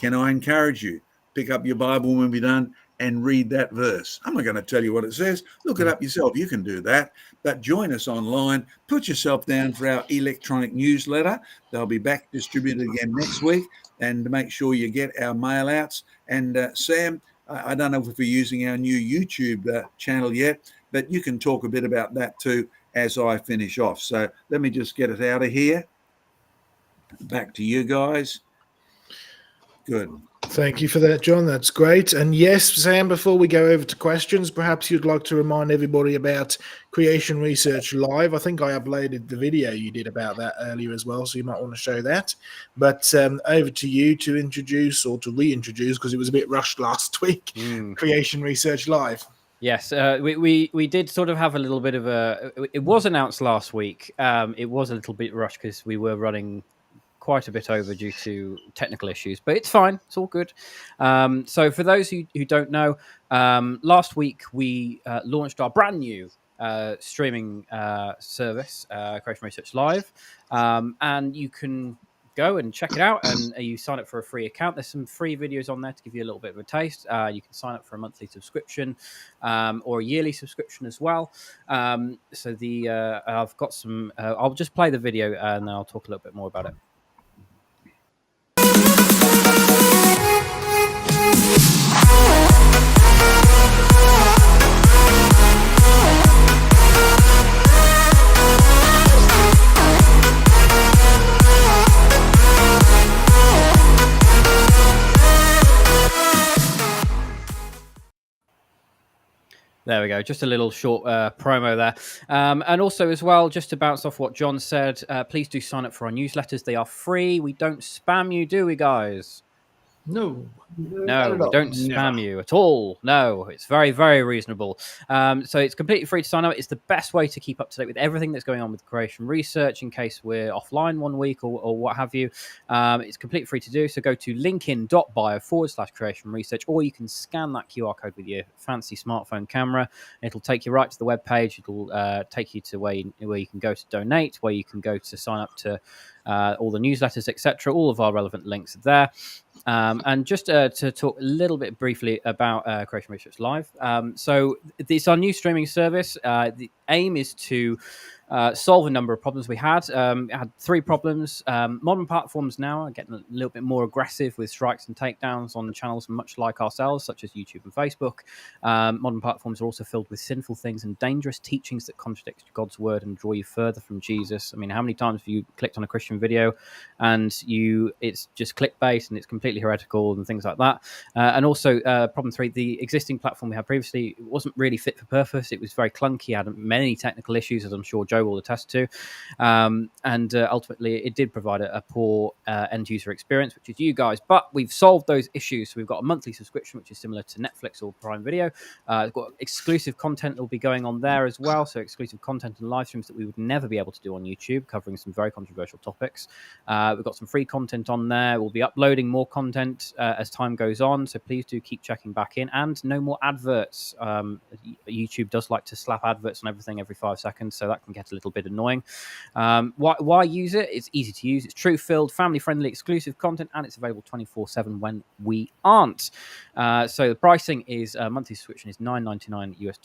Can I encourage you? Pick up your Bible when we're done and read that verse. I'm not going to tell you what it says. Look it up yourself. You can do that. But join us online. Put yourself down for our electronic newsletter. They'll be back distributed again next week. And make sure you get our mail outs. And Sam, I don't know if we're using our new YouTube channel yet, but you can talk a bit about that too as I finish off. So let me just get it out of here. Back to you guys. Good. Thank you for that, John. That's great. And yes, Sam, before we go over to questions, perhaps you'd like to remind everybody about Creation Research Live. I think I uploaded the video you did about that earlier as well, so you might want to show that. But over to you to introduce or to reintroduce, because it was a bit rushed last week, Creation Research Live. Yes, we did sort of have a little bit of a. It was announced last week. It was a little bit rushed because we were running quite a bit over due to technical issues, but it's fine. It's all good. So for those who don't know, last week we launched our brand new streaming service, Creation Research Live, and you can go and check it out, and you sign up for a free account. There's some free videos on there to give you a little bit of a taste. You can sign up for a monthly subscription or a yearly subscription as well. So I've got some. I'll just play the video and then I'll talk a little bit more about it. There we go. Just a little short promo there. And also as well, just to bounce off what John said, please do sign up for our newsletters. They are free. We don't spam you, do we, guys? No, we don't spam you at all. No, it's very, very reasonable. So it's completely free to sign up. It's the best way to keep up to date with everything that's going on with Creation Research in case we're offline one week or what have you. It's completely free to do. So go to linkedin.bio/Creation Research, or you can scan that QR code with your fancy smartphone camera. It'll take you right to the web page. It'll take you to where you can go to donate, where you can go to sign up to all the newsletters, etc. All of our relevant links are there. And just to talk a little bit briefly about Creation Research Live. So it's our new streaming service. The aim is to solve a number of problems we had. Had 3 problems. Modern platforms now are getting a little bit more aggressive with strikes and takedowns on channels much like ourselves, such as YouTube and Facebook. Modern platforms are also filled with sinful things and dangerous teachings that contradict God's word and draw you further from Jesus. I mean, how many times have you clicked on a Christian video and it's just clickbait and it's completely heretical and things like that? And also, problem 3, the existing platform we had previously wasn't really fit for purpose. It was very clunky, had many technical issues, as I'm sure Joe will attest to, and ultimately it did provide a poor end user experience, which is you guys. But we've solved those issues. So we've got a monthly subscription, which is similar to Netflix or Prime Video. We've got exclusive content that will be going on there as well. So exclusive content and live streams that we would never be able to do on YouTube, covering some very controversial topics. We've got some free content on there. We'll be uploading more content as time goes on. So please do keep checking back in, and no more adverts. YouTube does like to slap adverts on everything every 5 seconds, so that can get a little bit annoying. Why use it? It's easy to use. It's truth-filled, family-friendly, exclusive content, and it's available 24/7 when we aren't. So the pricing is a monthly subscription is $9.99 US,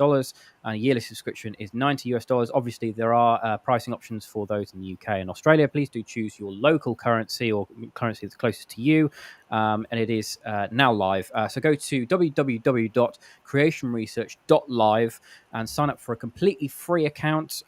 and a yearly subscription is $90 US. Obviously, there are pricing options for those in the UK and Australia. Please do choose your local currency or currency that's closest to you. And it is now live. So go to www.creationresearch.live and sign up for a completely free account.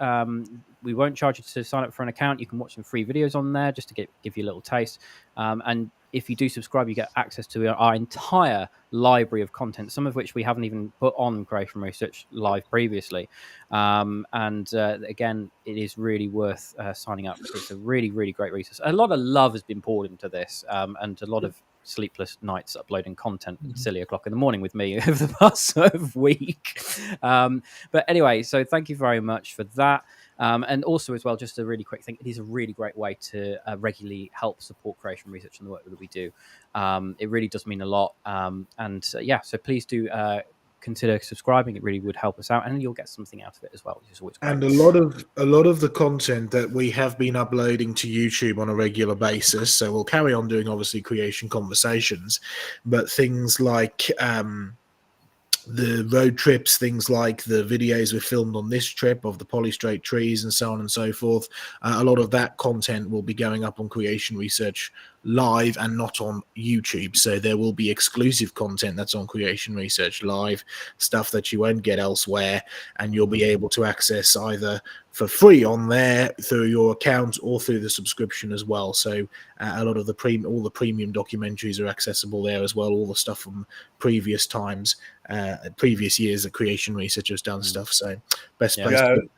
We won't charge you to sign up for an account. You can watch some free videos on there just to give you a little taste. And if you do subscribe, you get access to our entire library of content, some of which we haven't even put on Creation Research Live previously. Again, it is really worth signing up. It's a really, really great resource. A lot of love has been poured into this, and a lot of sleepless nights uploading content at silly o'clock in the morning with me over the past sort of week. But anyway, so thank you very much for that. And also as well, just a really quick thing, it is a really great way to regularly help support Creation Research and the work that we do. It really does mean a lot. So please do consider subscribing. It really would help us out, and you'll get something out of it as well, which is always great. And a lot of the content that we have been uploading to YouTube on a regular basis, so we'll carry on doing obviously Creation Conversations, but things like the road trips, things like the videos we filmed on this trip of the polystrate trees and so on and so forth, a lot of that content will be going up on Creation Research Live and not on YouTube. So there will be exclusive content that's on Creation Research Live, stuff that you won't get elsewhere, and you'll be able to access either for free on there through your account or through the subscription as well. So a lot of all the premium documentaries are accessible there as well. All the stuff from previous times, previous years that Creation Research has done stuff. So best place to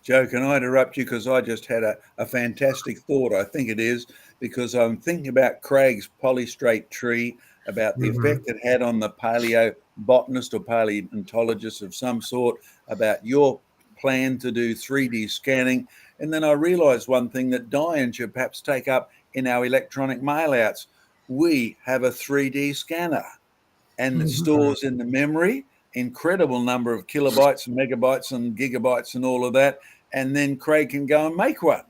Joe, can I interrupt you? Because I just had a fantastic thought. I think it is because I'm thinking about Craig's polystrate tree, about the effect it had on the paleobotanist or paleontologist of some sort, about your plan to do 3D scanning. And then I realized one thing that Diane should perhaps take up in our electronic mailouts. We have a 3D scanner and it stores in the memory incredible number of kilobytes and megabytes and gigabytes and all of that. And then Craig can go and make one.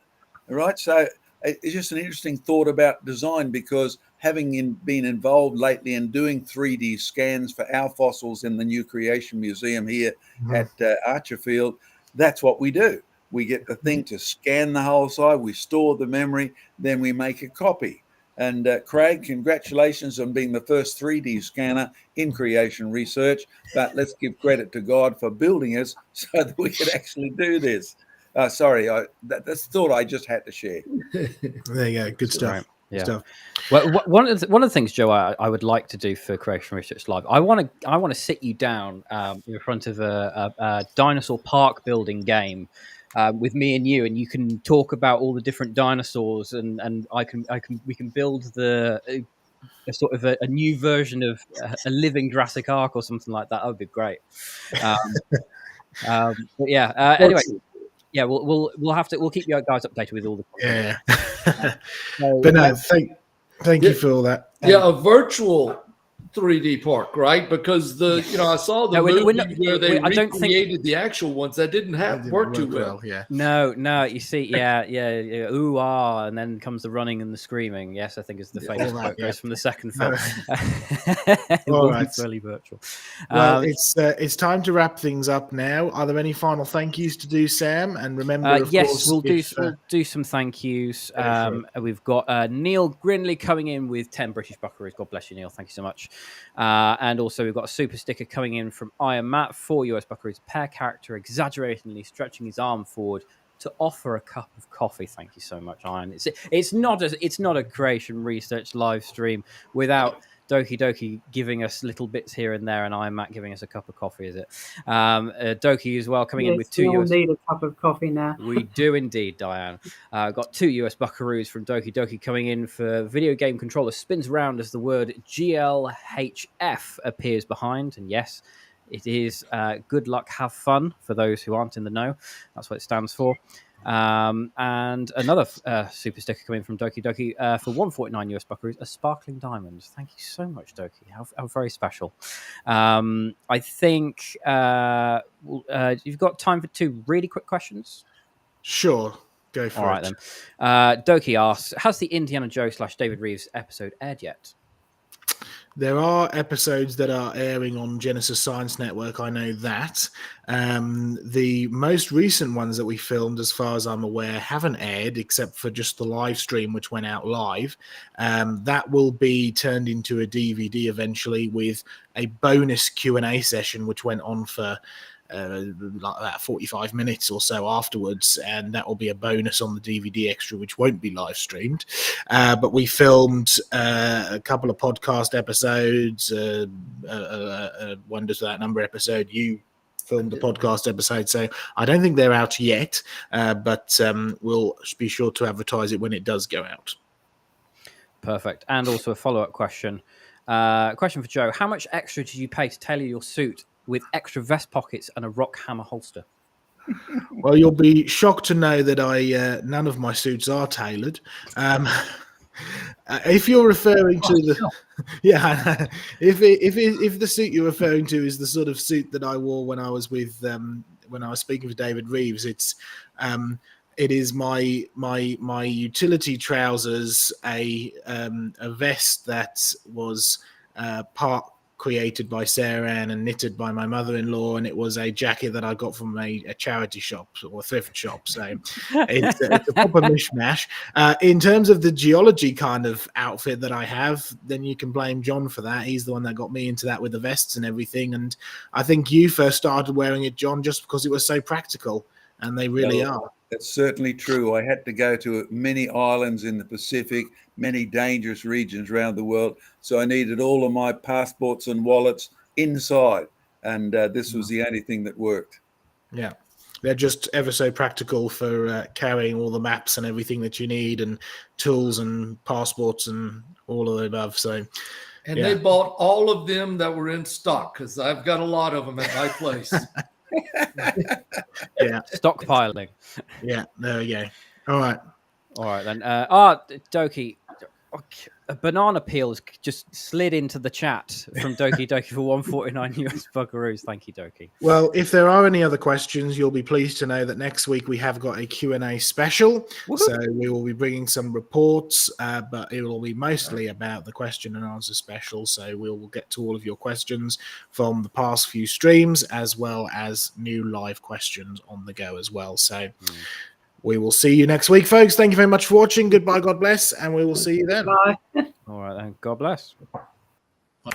All right. So it's just an interesting thought about design, because having been involved lately in doing 3D scans for our fossils in the New Creation Museum here at Archerfield, that's what we do. We get the thing to scan the whole side, we store the memory, then we make a copy. And Craig, congratulations on being the first 3D scanner in Creation Research. But let's give credit to God for building us so that we could actually do this. Sorry, that's the thought I just had to share. There you go. Good stuff. Right. Yeah. Stuff. Well, one of the things, Joe, I would like to do for Creation Research Live, I want to sit you down in front of a dinosaur park building game with me and you can talk about all the different dinosaurs, and we can build a sort of a new version of a living Jurassic Ark or something like that. That would be great. But yeah. Anyway. Yeah, we'll keep you guys updated with all the content. Yeah. But no, thank you for all that. Yeah, a virtual 3D park, right? Because I saw the movie where they recreated the actual ones that didn't work too well. Yeah. No, you see, yeah, ooh, ah, and then comes the running and the screaming. Yes, I think is the famous quote goes from the second film. All right. Fairly virtual. Well, it's time to wrap things up now. Are there any final thank yous to do, Sam? And remember, of course, we'll do some thank yous. We've got Neil Grinley coming in with 10 British Buckaroos. God bless you, Neil. Thank you so much. And also we've got a super sticker coming in from Iron Matt, 4 US Buckaroos per character, exaggeratingly stretching his arm forward to offer a cup of coffee. Thank you so much, Iron. It's not a Creation Research live stream without Doki Doki giving us little bits here and there, and Iron Matt giving us a cup of coffee, is it? Doki as well coming in with 2 we all US. need a cup of coffee now. We do indeed, Diane. Got 2 US Buckaroos from Doki Doki coming in for video game controller spins around as the word GLHF appears behind, and yes, it is good luck, have fun for those who aren't in the know. That's what it stands for. And another super sticker coming from Doki Doki for 149 US Buckaroos, a sparkling diamond. Thank you so much, Doki. How very special. I think you've got time for 2 really quick questions. Sure, go for it. All right then. Doki asks, has the Indiana Joe / David Reeves episode aired yet? There are episodes that are airing on Genesis Science Network. I know that. The most recent ones that we filmed, as far as I'm aware, haven't aired except for just the live stream, which went out live. That will be turned into a DVD eventually with a bonus Q&A session, which went on for like about 45 minutes or so afterwards, and that will be a bonus on the DVD extra, which won't be live streamed. But we filmed a couple of podcast episodes, Wonders for That Number episode. You filmed the podcast episode, so I don't think they're out yet, but we'll be sure to advertise it when it does go out. Perfect. And also a follow-up question. Question for Joe. How much extra did you pay to tailor your suit with extra vest pockets and a rock hammer holster? Well, you'll be shocked to know that none of my suits are tailored. If you're referring to the if the suit you're referring to is the sort of suit that I wore when I was speaking with David Reeves, it is my utility trousers, a vest that was part created by Sarah Ann and knitted by my mother-in-law, and it was a jacket that I got from a charity shop or thrift shop. So it's a proper mishmash. In terms of the geology kind of outfit that I have, then you can blame John for that. He's the one that got me into that with the vests and everything. And I think you first started wearing it, John, just because it was so practical. and they really Well, are. That's certainly true. I had to go to many islands in the Pacific, many dangerous regions around the world. So I needed all of my passports and wallets inside. And this was the only thing that worked. Yeah. They're just ever so practical for carrying all the maps and everything that you need, and tools and passports and all of the above. So, And yeah. they bought all of them that were in stock, because I've got a lot of them at my place. Yeah. Stockpiling. Yeah. There we go. All right. All right then. Doki, a banana peel has just slid into the chat from Doki Doki for 149 US buckaroos. Thank you, Doki. Well, if there are any other questions, you'll be pleased to know that next week we have got a Q&A special. Woohoo. So we will be bringing some reports, but it will be mostly about the question and answer special. So we will get to all of your questions from the past few streams, as well as new live questions on the go as well. So we will see you next week, folks. Thank you very much for watching. Goodbye, God bless, and we will see you then. Bye. All right then. God bless. Bye.